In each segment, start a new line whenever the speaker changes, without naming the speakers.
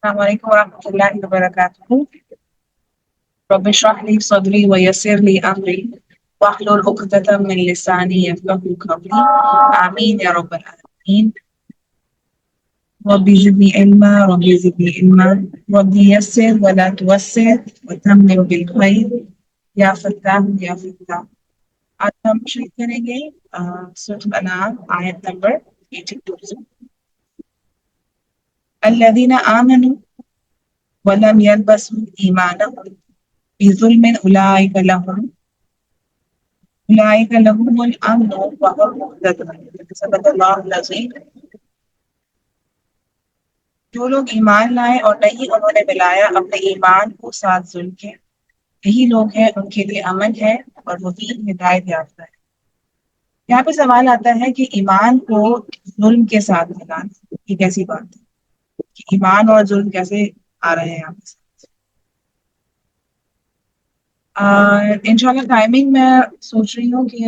السلام علیکم ورحمۃ اللہ وبرکاتہ. رب اشرح لي صدري ويسر لي امري واحلل عقدة من لساني يفقهوا قولي. آمين يا رب العالمين. رب زدني علما رب زدني علما رب يسر ولا توسر وتمم بالخير یا فتاح یا فتاح. آج ہم شروع کریں گے سورۃ الانعام آیت نمبر 82 الذين آمنوا ولم يلبسوا ایمانهم بظلم أولئك لهم الأمن وهم مهتدون. صدق اللہ العظیم. جو لوگ ایمان لائے اور نہیں انہوں نے ملایا اپنے ایمان کو ساتھ ظلم کے، یہی لوگ ہیں ان کے لیے امن ہے اور وہی ہدایت یافتہ ہے. یہاں پہ سوال آتا ہے کہ ایمان کو ظلم کے ساتھ ملانا یہ کیسی بات ہے کہ ایمان اور ظلم کیسے آ رہے ہیں یہاں پہ. انشاءاللہ ٹائمنگ میں سوچ رہی ہوں کہ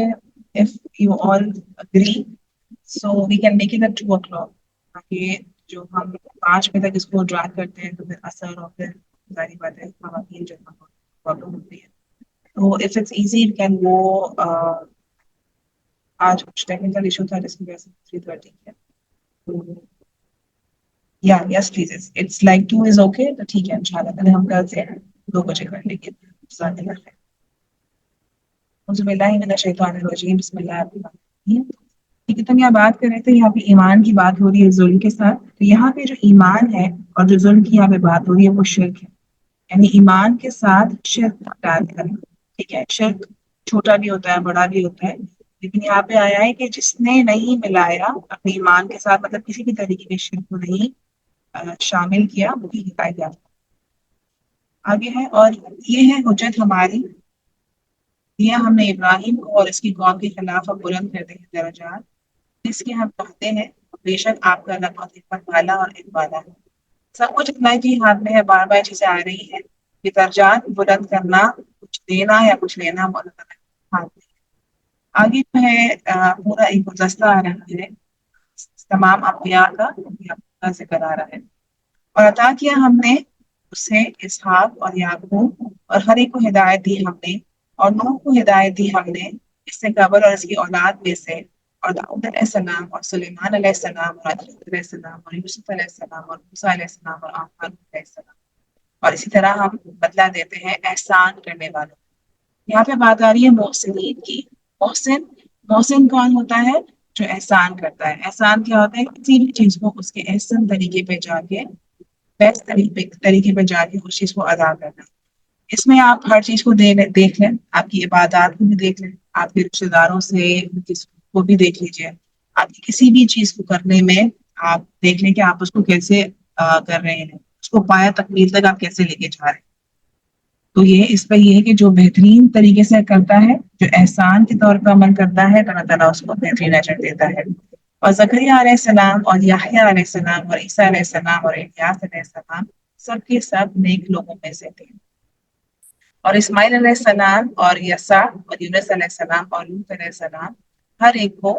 if you all agree so we can make it at 2 o'clock تاکہ جو ہم 5 بجے تک اس کو ڈرائیو کرتے ہیں تو پھر اثر اور پھر ظاہری بات ہے خواتین جو پرابلم ہوتی ہے. تو if it's easy we can go آج کچھ ٹیکنیکل ایشو تھا جس کی وجہ سے 3:30 ہے. Yes please it's like 2 is okay تو ٹھیک ہے انشاءاللہ پہلے ہم کل سے 2 بجے کر لیں گے. بسم اللہ الرحمن الرحیم. ٹھیک ہے، تو ہم یہاں بات کر رہے تھے یہاں پہ ایمان کی بات ہو رہی ہے ظلم کے ساتھ. تو یہاں پہ جو ایمان ہے اور جو ظلم کی یہاں پہ بات ہو رہی ہے وہ شرک ہے، یعنی ایمان کے ساتھ شرک ڈال کرنا. ٹھیک ہے، شرک چھوٹا بھی ہوتا ہے بڑا بھی ہوتا ہے، لیکن یہاں پہ آیا ہے کہ جس نے نہیں ملایا اپنے ایمان کے ساتھ، مطلب کسی بھی طریقے کے شرک کو نہیں شامل کیا، وہی ہدایت یافتہ. آگے ہے اور یہ ہے حجت ہماری دیا ہم نے ابراہیم کو اور اس کی قوم کے خلاف ہم بلند کرتے ہیں درجات اس کے ہم کہتے ہیں بے شک آپ کا اللہ بہت حکمت والا اور علم والا ہے. سب کچھ اتنا ہی ہاتھ میں ہے، بار بار چیزیں آ رہی ہیں کہ درجات بلند کرنا، کچھ دینا یا کچھ لینا ہاتھ میں. آگے جو ہے پورا ایک گلدستہ آ رہا ہے تمام انبیاء کا ذکر آ رہا ہے. اور عطا کیا ہم نے اسے اسحاق اور یعقوب اور ہر ایک کو ہدایت دی ہم نے، اور نوح کو ہدایت دی ہم نے اس سے قبل اور اس کی اولاد میں سے، اور داؤد علیہ السلام اور سلیمان علیہ السلام اور داؤد علیہ السلام اور یوسف علیہ السلام اور موسیٰ علیہ السلام اور ہارون علیہ السلام. اور اسی طرح ہم بدلہ دیتے ہیں احسان کرنے والوں. یہاں پہ بات آ رہی ہے محسنین کی. محسن کون ہوتا ہے؟ جو احسان کرتا ہے. احسان کیا ہوتا ہے؟ کسی بھی چیز کو اس کے احسن طریقے پہ جا کے، بیسٹ طریقے پہ جا کے اس چیز کو ادا کرنا. اس میں آپ ہر چیز کو دیکھ لیں، آپ کی عبادات کو بھی دیکھ لیں، آپ کے رشتے داروں سے کس کو بھی دیکھ لیجیے. آپ کی کسی بھی چیز کو کرنے میں آپ دیکھ لیں کہ آپ اس کو کیسے کر رہے ہیں، اس کو پایا تکمیل تک آپ کیسے لے کے جا رہے ہیں. تو یہ اس پہ یہ ہے کہ جو بہترین طریقے سے کرتا ہے، جو احسان کے طور پر عمل کرتا ہے، اللہ تعالیٰ اس کو بہترین اجر دیتا ہے. اور زکریا علیہ السلام اور یحییٰ علیہ السلام اور عیسیٰ علیہ السلام اور الیاس علیہ السلام سب کے سب نیک لوگوں میں سے تھے. اور اسماعیل علیہ السلام اور یسع اور یونس علیہ السلام اور لوط علیہ السلام ہر ایک کو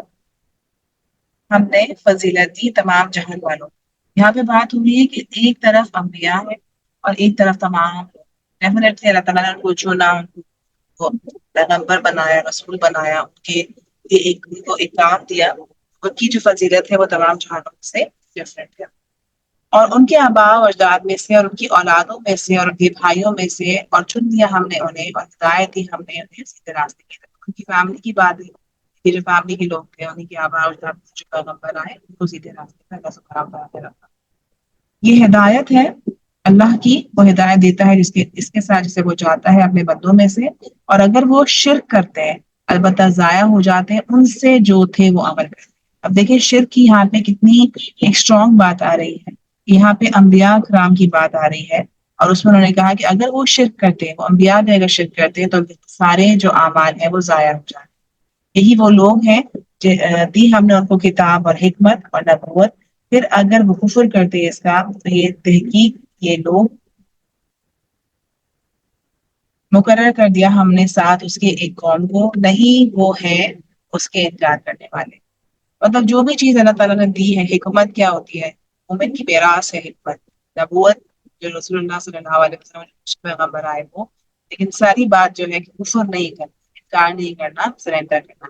ہم نے فضیلت دی تمام جہان والوں. یہاں پہ بات ہو رہی ہے کہ ایک طرف انبیاء ہے اور ایک طرف تمام ڈیفینیٹلی اللہ تعالیٰ نے ان کو چنا، ان کو پیغمبر بنایا، رسول بنایا، ان کو ایک کام دیا. ان کی جو فضیلت ہے وہ تمام جہانوں سے ڈفرینٹ ہے. اور ان کے آباء و اجداد میں سے اور ان کی اولادوں میں سے اور ان کے بھائیوں میں سے اور چن دیا ہم نے انہیں اور ہدایت دی ہم نے انہیں سیدھے راستے کی طرف. ان کی فیملی کی بات ہے کہ جو فیملی کے لوگ تھے انہیں کے آباء و اجداد میں جو پیغمبر آئے ان کو سیدھے راستے پر اللہ سبحانہ و تعالیٰ رکھا. یہ ہدایت ہے اللہ کی، وہ ہدایت دیتا ہے اس کے ساتھ جسے وہ چاہتا ہے اپنے بندوں میں سے. اور اگر وہ شرک کرتے ہیں، البتہ ضائع ہو جاتے ہیں ان سے جو تھے وہ عمل کرتے. اب دیکھیں شرک کی یہاں پہ کتنی ایک اسٹرانگ بات آ رہی ہے. یہاں پہ انبیاء کرام کی بات آ رہی ہے اور اس میں انہوں نے کہا کہ اگر وہ شرک کرتے ہیں، وہ انبیاء بھی اگر شرک کرتے ہیں تو سارے جو اعمال ہیں وہ ضائع ہو جاتے. یہی وہ لوگ ہیں دی ہم نے ان کو کتاب اور حکمت اور نبوت، پھر اگر وہ کفر کرتے اس کا تو یہ تحقیق یہ لوگ مقرر کر دیا ہم نے ساتھ اس کے ایک قوم کو، نہیں وہ ہے اس کے انکار کرنے والے. مطلب جو بھی چیز اللہ تعالیٰ نے دی ہے، حکمت کیا ہوتی ہے؟ مومن کی میراث ہے حکمت. نبوت جو رسول اللہ صلی اللہ علیہ وسلم پیغمبر آئے وہ، لیکن ساری بات جو ہے کہ کفر نہیں کرنا، انکار نہیں کرنا، سرنڈر کرنا۔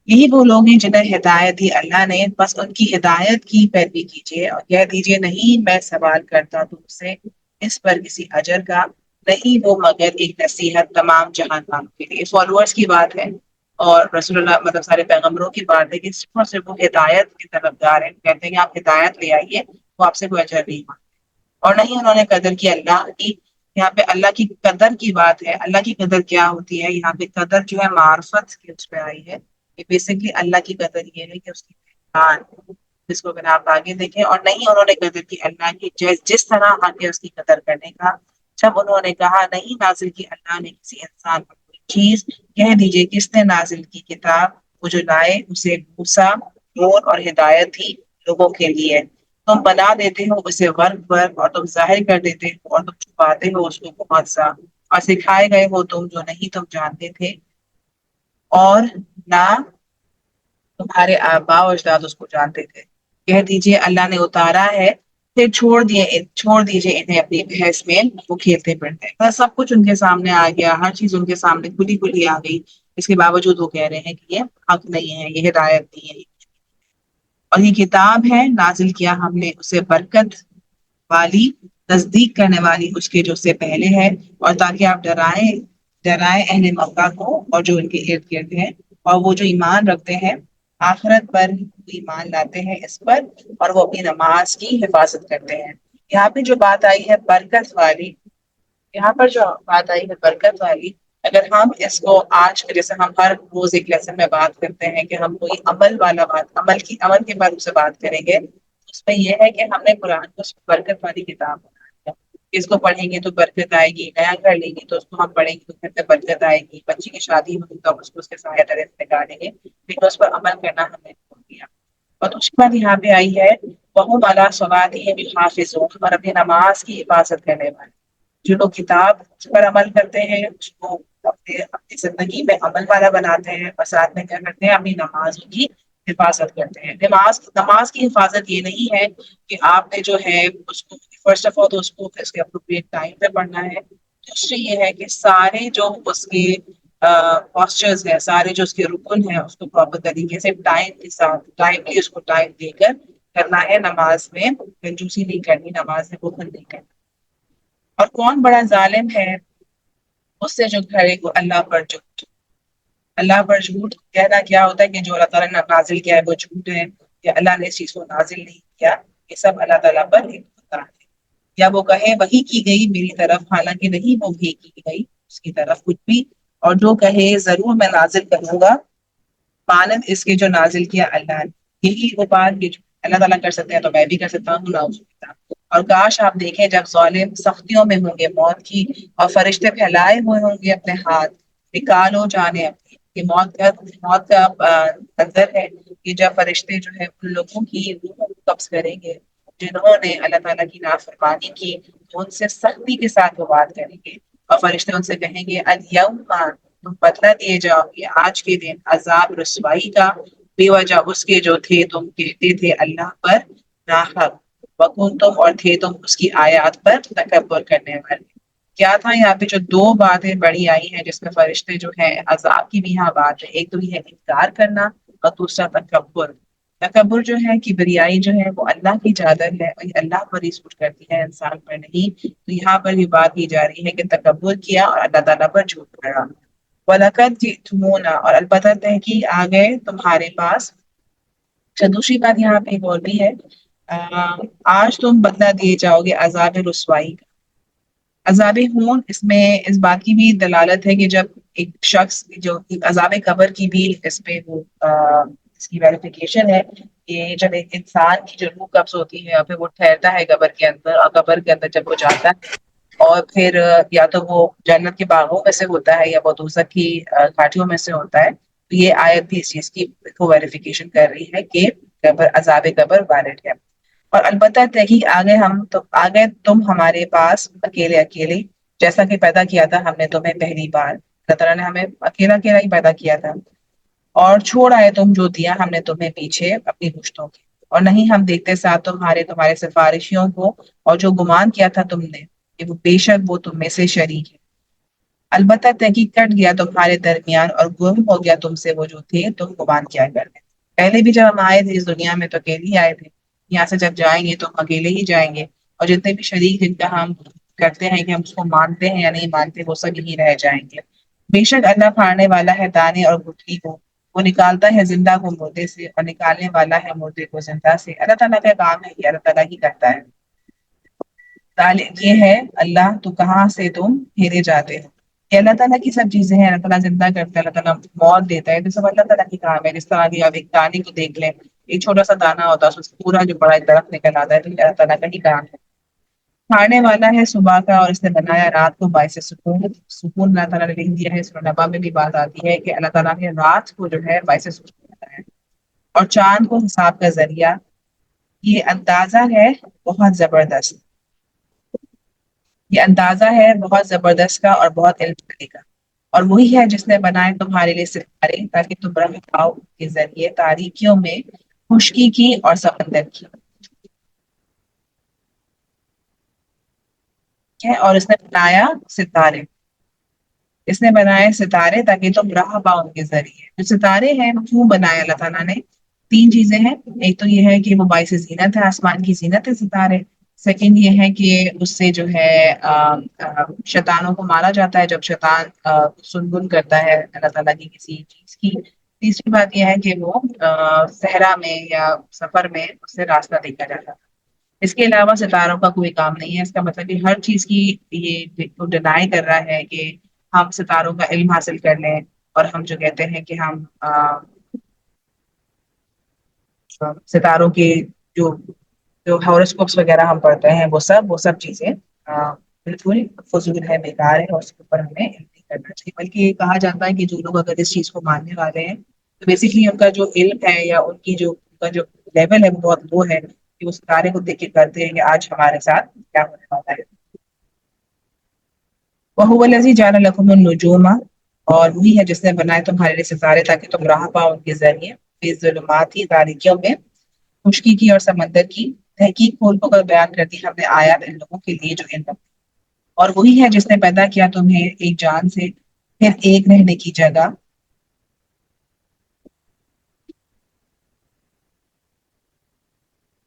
یہی وہ لوگ ہیں جنہیں ہدایت دی اللہ نے، بس ان کی ہدایت کی پیروی کیجیے اور کہہ دیجیے نہیں میں سوال کرتا تم سے اس پر کسی اجر کا، نہیں وہ مگر ایک نصیحت تمام جہان والوں کے لیے۔ فالوورز کی بات ہے اور رسول اللہ مطلب سارے پیغمبروں کی بات ہے کہ صرف اور صرف وہ ہدایت کے طرفدار ہیں، کہتے ہیں کہ آپ ہدایت لے آئیے، وہ آپ سے کوئی اجر نہیں مانگتے۔ اور نہیں انہوں نے قدر کی اللہ کی۔ یہاں پہ اللہ کی قدر کی بات ہے۔ اللہ کی قدر کیا ہوتی ہے؟ یہاں پہ قدر جو ہے معرفت کی اس پہ آئی ہے کہ بیسکلی اللہ کی قدر یہ ہے کہ اس کی پہچان، جس کو اگر آپ آگے دیکھیں، اور نہیں انہوں نے قدر کی اللہ کی جس طرح آگے اس کی قدر کرنے کا، جب انہوں نے کہا نہیں نازل کی اللہ نے کسی انسان پر کوئی چیز، کہہ دیجئے کس نے نازل کی کتاب، وہ جو لائے اسے موسیٰ نور اور ہدایت تھی لوگوں کے لیے، تم بنا دیتے ہو اسے ورق پر اور تم ظاہر کر دیتے ہو اور تم چھپاتے ہو اس کو بہت سا، اور سکھائے گئے ہو تم جو نہیں تم جانتے تھے اور نہ تمہارے آباء و اجداد اس کو جانتے تھے۔ کہہ دیجئے اللہ نے اتارا ہے، پھر چھوڑ دیجئے انہیں اپنی بحث میں، وہ کھیلتے پھرتے ہیں۔ بس سب کچھ ان کے سامنے آ گیا، ہر چیز ان کے سامنے کھلی کھلی آ گئی، اس کے باوجود وہ کہہ رہے ہیں کہ یہ حق نہیں ہے، یہ ہدایت نہیں ہے۔ اور یہ کتاب ہے نازل کیا ہم نے اسے برکت والی، تصدیق کرنے والی اس کے جو سے پہلے ہے، اور تاکہ آپ ڈرائیں اہل مکہ کو اور جو ان کے ارد گرد ہیں، اور وہ جو ایمان رکھتے ہیں آخرت پر، ایمان لاتے ہیں اس پر، اور وہ اپنی نماز کی حفاظت کرتے ہیں۔ یہاں پہ جو بات آئی ہے برکت والی، یہاں پر جو بات آئی ہے برکت والی، اگر ہم اس کو آج جیسے ہم ہر روز ایک لیسن میں بات کرتے ہیں کہ ہم کوئی عمل والا بات، عمل کے بارے سے بات کریں گے، اس میں یہ ہے کہ ہم نے قرآن کو برکت والی کتاب بنایا ہے۔ اس کو پڑھیں گے تو برکت آئے گی، نیا گھر لیں گے تو اس کو ہم پڑھیں گے تو گھر میں برکت آئے گی، بچی کی شادی ہوگی تو اس کو اس کے سایہ تلے سے نکالیں گے، لیکن اس پر عمل کرنا ہم نے چھوڑ دیا۔ اور اس کے بعد یہاں پہ آئی ہے وَهُمْ عَلَىٰ صَلَاتِهِمْ يُحَافِظُونَ، اور اپنی نماز کی حفاظت کرنے والے، جو لوگ کتاب پر عمل کرتے ہیں اس کو اپنی زندگی میں عمل والا بناتے ہیں، اور ساتھ میں کیا کرتے ہیں اپنی نمازوں کی حفاظت کرتے ہیں۔ نماز کی حفاظت یہ نہیں ہے کہ آپ نے جو ہے اس کو فرسٹ آف آل تو اس کو اس کے اپروپریٹ ٹائم پہ پڑھنا ہے، دوسری یہ ہے کہ سارے جو اس کے پاسچرز ہیں، سارے جو اس کے رکن ہیں اس کو پراپر طریقے سے ٹائم کے ساتھ اس کو ٹائم دے کر کرنا ہے۔ نماز میں کنجوسی نہیں کرنی، نماز میں بخل نہیں کرنا۔ اور کون بڑا ظالم ہے اس سے جو گھڑے کو اللہ پر جھوٹ، اللہ پر جھوٹ کہنا کیا ہوتا ہے کہ جو اللہ تعالیٰ نے نازل کیا ہے وہ جھوٹ ہے، یا اللہ نے اس چیز کو نازل نہیں کیا، یہ سب اللہ تعالیٰ پر ایک بہتان ہے۔ یا وہ کہے وہی کی گئی میری طرف، حالانکہ نہیں وہ بھی کی گئی اس کی طرف کچھ بھی، اور جو کہے ضرور میں نازل کروں گا مانند اس کے جو نازل کیا اللہ نے، یہی وہ بات یہ اللہ تعالیٰ کر سکتے ہیں تو میں بھی کر سکتا ہوں، نعوذ باللہ۔ اور کاش آپ دیکھیں جب ظالم سختیوں میں ہوں گے موت کی، اور فرشتے پھیلائے ہوئے ہوں گے اپنے ہاتھ، نکالو جانے اپنی، کہ موت کا اندر ہے کہ جب فرشتے جو ہے ان لوگوں کی روح کو قبض کریں گے جنہوں نے اللہ تعالیٰ کی نافرمانی کی، تو ان سے سختی کے ساتھ وہ بات کریں گے، اور فرشتے ان سے کہیں گے الیوم تم بدلہ دیے جاؤ گے آج کے دن عذاب رسوائی کا، بے وجہ اس کے جو تھے تم کہتے تھے اللہ پر ناحق، وکن تم اور تھے تم اس کی آیات پر تکبر کرنے والے۔ کیا تھا یہاں پہ جو دو باتیں بڑی آئی ہیں جس میں فرشتے جو ہے عذاب کی بھی یہاں بات ہے، ایک تو یہ ہے انکار کرنا، اور دوسرا تکبر۔ تکبر جو ہے کبریائی جو ہے وہ اللہ کی چادر ہے، اور یہ اللہ پر ہی سوٹ کرتی ہے انسان پر نہیں۔ تو یہاں پر بھی بات کی جا رہی ہے کہ تکبر کیا اور اللہ تعالیٰ پر جھوٹ پڑا۔ وَلَقَدْ جِئْتُمُونَا، اور البتہ تحقیق آ گئے تمہارے پاس۔ دوسری بات یہاں پہ ایک اور بھی ہے، آج تم بدلہ دیے جاؤ گے عذاب رسوائی کا۔ عذاب ہون، اس میں اس بات کی بھی دلالت ہے کہ جب ایک شخص جو عذاب قبر کی بھی اس پہ وہ اس کی ویریفیکیشن ہے کہ جب ایک انسان کی جو روح قبض ہوتی ہے اور پھر وہ ٹھہرتا ہے قبر کے اندر، اور قبر کے اندر جب وہ جاتا ہے اور پھر یا تو وہ جنت کے باغوں میں سے ہوتا ہے یا وہ دوزخ کی گھاٹیوں میں سے ہوتا ہے، تو یہ آیت بھی اس چیز کی کو ویریفیکیشن کر رہی ہے کہ عذاب قبر وارد ہے۔ اور البتہ تحقیق آگے تم ہمارے پاس اکیلے اکیلے، جیسا کہ پیدا کیا تھا ہم نے تمہیں پہلی بار، اللہ تعالیٰ نے ہمیں اکیلا اکیلا ہی پیدا کیا تھا، اور چھوڑ آئے تم جو دیا ہم نے تمہیں پیچھے اپنی پشتوں کے۔ اور نہیں ہم دیکھتے ساتھ تمہارے سفارشیوں کو، اور جو گمان کیا تھا تم نے کہ وہ بے شک وہ تم میں سے شریک ہے، البتہ تحقیق کٹ گیا تمہارے درمیان اور گم ہو گیا تم سے وہ جو تھے تم گمان کیا کرتے پہلے بھی جب ہم آئے تھے اس دنیا میں تو اکیلے ہی آئے تھے، یہاں سے جب جائیں گے تو ہم اکیلے ہی جائیں گے، اور جتنے بھی شریک جن کا ہم کرتے ہیں کہ ہم اس کو مانتے ہیں یا نہیں مانتے وہ سب یہی رہ جائیں گے۔ بے شک اللہ پھاڑنے والا ہے دانے اور گٹھلی کو، وہ نکالتا ہے زندہ کو مردے سے اور نکالنے والا ہے مردے کو زندہ سے۔ اللہ تعالیٰ کا کام ہے، یہ اللہ تعالیٰ ہی کرتا ہے۔ یہ ہے اللہ تو کہاں سے تم پھیرے جاتے ہو۔ یہ اللہ تعالیٰ کی سب چیزیں ہیں، اللہ تعالیٰ زندہ کرتا ہے، اللہ تعالیٰ موت دیتا ہے، تو سب اللہ تعالیٰ کی کام ہے۔ جس طرح کہ آپ ایک دانے کو دیکھ لیں، ایک چھوٹا سا دانا ہوتا ہے اس سے پورا جو بڑا درخت نکل آتا ہے، تو یہ اللہ تعالیٰ کا ہی کام ہے۔ کھانے والا ہے صبح کا اور اس نے بنایا رات کو باعث سکون، سکون اللہ تعالیٰ نے لکھ دیا ہے۔ سورہ نبا میں بھی بات آتی ہے کہ اللہ تعالیٰ نے رات کو جو ہے باعث سکون بنایا اور چاند کو حساب کا ذریعہ۔ یہ اندازہ ہے بہت زبردست، یہ اندازہ ہے بہت زبردست کا اور بہت علم کرنے کا، اور وہی ہے جس نے بنائے تمہارے لیے ستارے تاکہ تم رہ پاؤ ان کے ذریعے تاریکیوں میں، خشکی کی اور سمندر کی ہے۔ اور اس نے بنایا ستارے، اس نے بنائے ستارے تاکہ تم راہ پاؤ ان کے ذریعے۔ جو ستارے ہیں وہ کیوں بنائے اللہ تعالیٰ نے؟ تین چیزیں ہیں، ایک تو یہ ہے کہ وہ باعث زینت ہے، آسمان کی زینت ہے ستارے۔ سیکنڈ یہ ہے کہ اس سے جو ہے شیطانوں کو مارا جاتا ہے جب شیطان سنگن کرتا ہے اللہ تعالیٰ کی کسی چیز کی۔ تیسری بات یہ ہے کہ وہ صحرا میں یا سفر میں اس سے راستہ دیکھا جاتا ہے۔ اس کے علاوہ ستاروں کا کوئی کام نہیں ہے۔ اس کا مطلب کہ ہر چیز کی یہ ڈینائی کر رہا ہے کہ ہم ستاروں کا علم حاصل کر لیں، اور ہم جو کہتے ہیں کہ ہم ستاروں کے جو جو ہاروسکوپس وغیرہ ہم پڑھتے ہیں وہ سب چیزیں بالکل فضول ہے، بیکار ہے، اور اس کے اوپر ہمیں علم نہیں کرنا چاہیے۔ بلکہ یہ کہا جاتا ہے کہ جو لوگ اگر اس چیز کو ماننے والے ہیں تو بیسکلی ان کا جو علم ہے یا ان کا جو لیول ہے وہ بہت لو ہے، کہ وہ ستارے کو دیکھ کے کرتے ہیں کہ آج ہمارے ساتھ کیا ہونے والا ہے۔ وَهُوَ الَّذِي جَعَلَ لَكُمُ النُّجُومَ، اور وہی ہے جس نے بنائے تمہارے لیے ستارے تاکہ تم راہ پاؤ ان کے ذریعے، فی ظلماتی تاریکیوں میں، خشکی کی اور سمندر کی، تحقیق کھول کر بیان کرتی ہم نے آیات ان لوگوں کے لیے جو علم رکھتے ہیں۔ اور وہی ہے جس نے پیدا کیا تمہیں ایک جان سے، پھر ایک رہنے کی جگہ،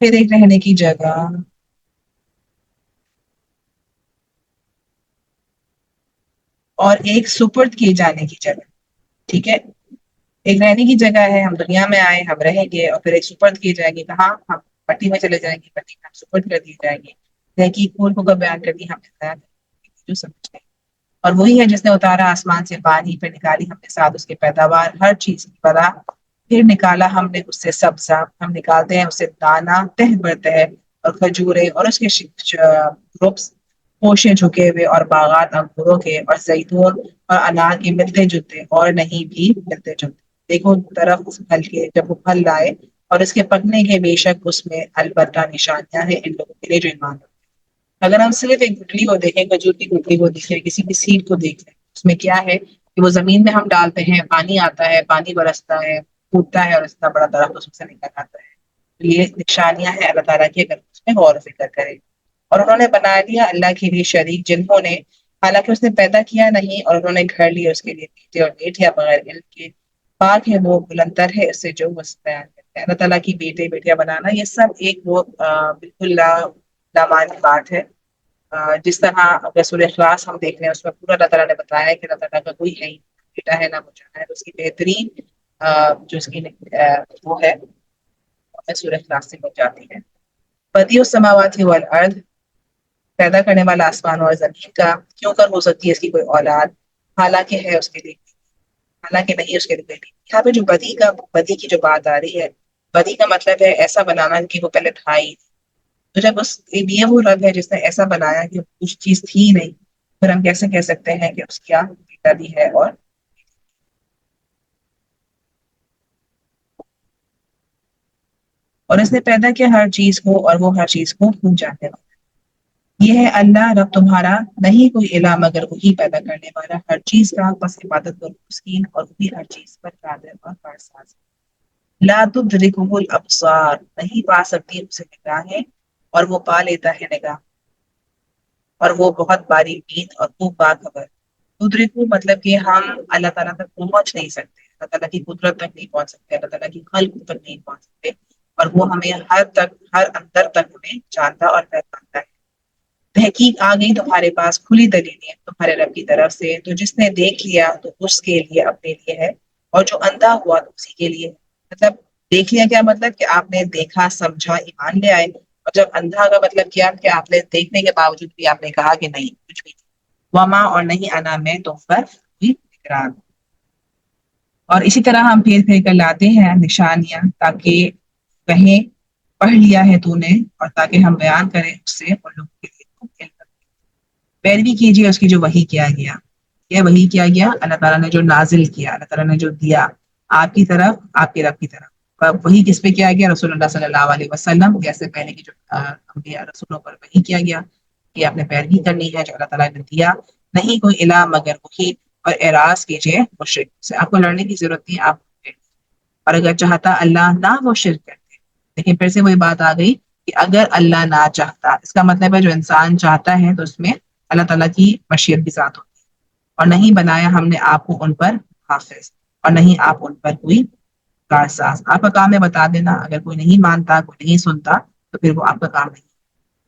پھر ایک رہنے کی جگہ اور ایک سپرد کیے جانے کی جگہ۔ ٹھیک ہے، ایک رہنے کی جگہ ہے، ہم دنیا میں آئے ہم رہیں گے، اور پھر ایک سپرد کی جائے گی، کہاں؟ ہم پٹی میں چلے جائیں گے، پٹی میں ہم سپرد کر دی جائیں گے۔ تحقیق کھول کو بیان کر دی ہم نے بتایا جو سمجھ گئے۔ اور وہی ہے جس نے اتارا آسمان سے پانی، پھر نکالی ہم نے ساتھ اس کے پیداوار ہر چیز کی بلا، پھر نکالا ہم نے اس سے سبزہ، ہم نکالتے ہیں اس سے دانا تہ بر ہے، اور کھجورے اور اس کے گروپس، پوشے جھکے ہوئے، اور باغات انگوروں کے اور زیتون اور انار کے ملتے جلتے اور نہیں بھی ملتے جلتے۔ دیکھو طرف اس پھل کے جب وہ پھل لائے اور اس کے پکنے کے، بے شک اس میں البتہ نشانیاں ہیں ان لوگوں کے لیے جو ایمان رکھتے ہیں۔ اگر ہم صرف ایک گٹلی کو دیکھیں، کھجور کی گٹلی کو دیکھیں، کسی بھی سیڈ کو دیکھ لیں، اس میں کیا ہے کہ وہ زمین میں ہم ڈالتے ہیں، پانی آتا ہے، پانی برستا ہے، پھوٹتا ہے، اور اس کا بڑا درخت اس میں سے نکل آتا ہے۔ تو یہ نشانیاں ہیں اللہ تعالیٰ کی، اگر اس میں غور و فکر کریں۔ اور انہوں نے بنا دیا اللہ کے لیے شریک جنہوں نے، حالانکہ اس نے پیدا کیا نہیں، اور انہوں نے گھر لیے اس کے لیے بیٹے اور بیٹیاں بغیر علم کے۔ پاک ہے وہ، بلندر ہے اس سے جو وہ بیان کرتے ہیں۔ اللہ تعالیٰ کی بیٹے بیٹیاں بنانا یہ سب ایک وہ بالکل لامعنی بات ہے۔ جس طرح رسول اخلاص ہم دیکھ رہے ہیں اس میں پورا اللہ تعالیٰ نے بتایا ہے کہ اللہ تعالیٰ کا کوئی ہے ہی بیٹا ہے نہ مجانا ہے، تو اس کی بہترین جو اس کی وہ ہے سورہ اخلاص سے مل جاتی ہے۔ بدیع السماوات والارض، پیدا کرنے والا آسمان اور زمین کا، کیوں کر ہو سکتی ہے اس کی کوئی اولاد، حالانکہ ہے اس کے لیے، حالانکہ نہیں اس کے لیے بیٹی۔ یہاں پہ جو بدی کی جو بات آ رہی ہے، بدی کا مطلب ہے ایسا بنانا کہ وہ پہلے تھا ہی۔ تو جب یہ وہ رب ہے جس نے ایسا بنایا کہ کچھ چیز تھی ہی نہیں، پھر ہم کیسے کہہ سکتے ہیں کہ اس کا بیٹا بھی ہے؟ اور اس نے پیدا کیا ہر چیز کو، اور وہ ہر چیز کو خوب جاننے والا۔ یہ ہے اللہ رب تمہارا، نہیں کوئی الہ مگر وہی پیدا کرنے والا ہر چیز کا، بس عبادت کرو اس کی، اور وہی ہر چیز پر قادر اور کارساز ہے۔ لا تدرکہ الابصار، نہیں پا سکتی اسے نگاہیں، اور وہ پا لیتا ہے نگاہ، اور وہ بہت باریک بین اور خوب باخبر۔ تدرکو مطلب کہ ہم اللہ تعالیٰ تک پہنچ نہیں سکتے، اللہ تعالیٰ کی قدرت تک نہیں پہنچ سکتے، اللہ تعالیٰ کی خلق تک نہیں پہنچ سکتے، اور وہ ہمیں ہر اندر تک ہمیں جانتا اور پہچانتا ہے۔ تحقیق آ گئی تمہارے پاس کھلی دلیلیں تمہارے رب کی طرف سے، تو جس نے دیکھ لیا تو اس کے لیے اپنے لیے ہے، اور جو اندھا ہوا تو اسی کے لیے ہے۔ مطلب دیکھ لیا کیا مطلب کہ آپ نے دیکھا سمجھا ایمان لے آئے، اور جب اندھا کا مطلب کیا کہ آپ نے دیکھنے کے باوجود بھی آپ نے کہا کہ نہیں کچھ بھی نہیں، وما اور نہیں انا میں تم پر کوئی نگران۔ اور اسی طرح ہم پھیر پھیر کر لاتے ہیں نشانیاں تاکہ کہیں پڑھ لیا ہے تو نے، اور تاکہ ہم بیان کریں اس سے اور لوگوں کے لیے تو علم۔ پیروی کیجیے اس کی جو وحی کیا گیا، یہ وحی کیا گیا اللہ تعالیٰ نے جو نازل کیا، اللہ تعالیٰ نے جو دیا آپ کی طرف، آپ کے رب کی طرف۔ وہی کس پہ کیا گیا؟ رسول اللہ صلی اللہ علیہ وسلم جیسے پہلے کی جو انبیاء رسولوں پر وحی کیا گیا کہ آپ نے پیروی کرنی ہے جو اللہ تعالیٰ نے دیا، نہیں کوئی الہ مگر وہی، اور اعراض کیجیے مشرک سے، آپ کو لڑنے کی ضرورت نہیں، آپ اور اگر چاہتا اللہ نہ وہ شرک کرتے۔ لیکن پھر سے وہی بات آ گئی کہ اگر اللہ نہ چاہتا، اس کا مطلب ہے جو انسان چاہتا ہے تو اس میں اللہ تعالیٰ کی مشیت بھی ساتھ ہوتی ہے، اور نہیں بنایا ہم نے آپ کو ان پر حافظ، اور نہیں آپ ان پر کوئی کارساز۔ آپ کا کام ہے بتا دینا، اگر کوئی نہیں مانتا کوئی نہیں سنتا تو پھر وہ آپ کا کام نہیں۔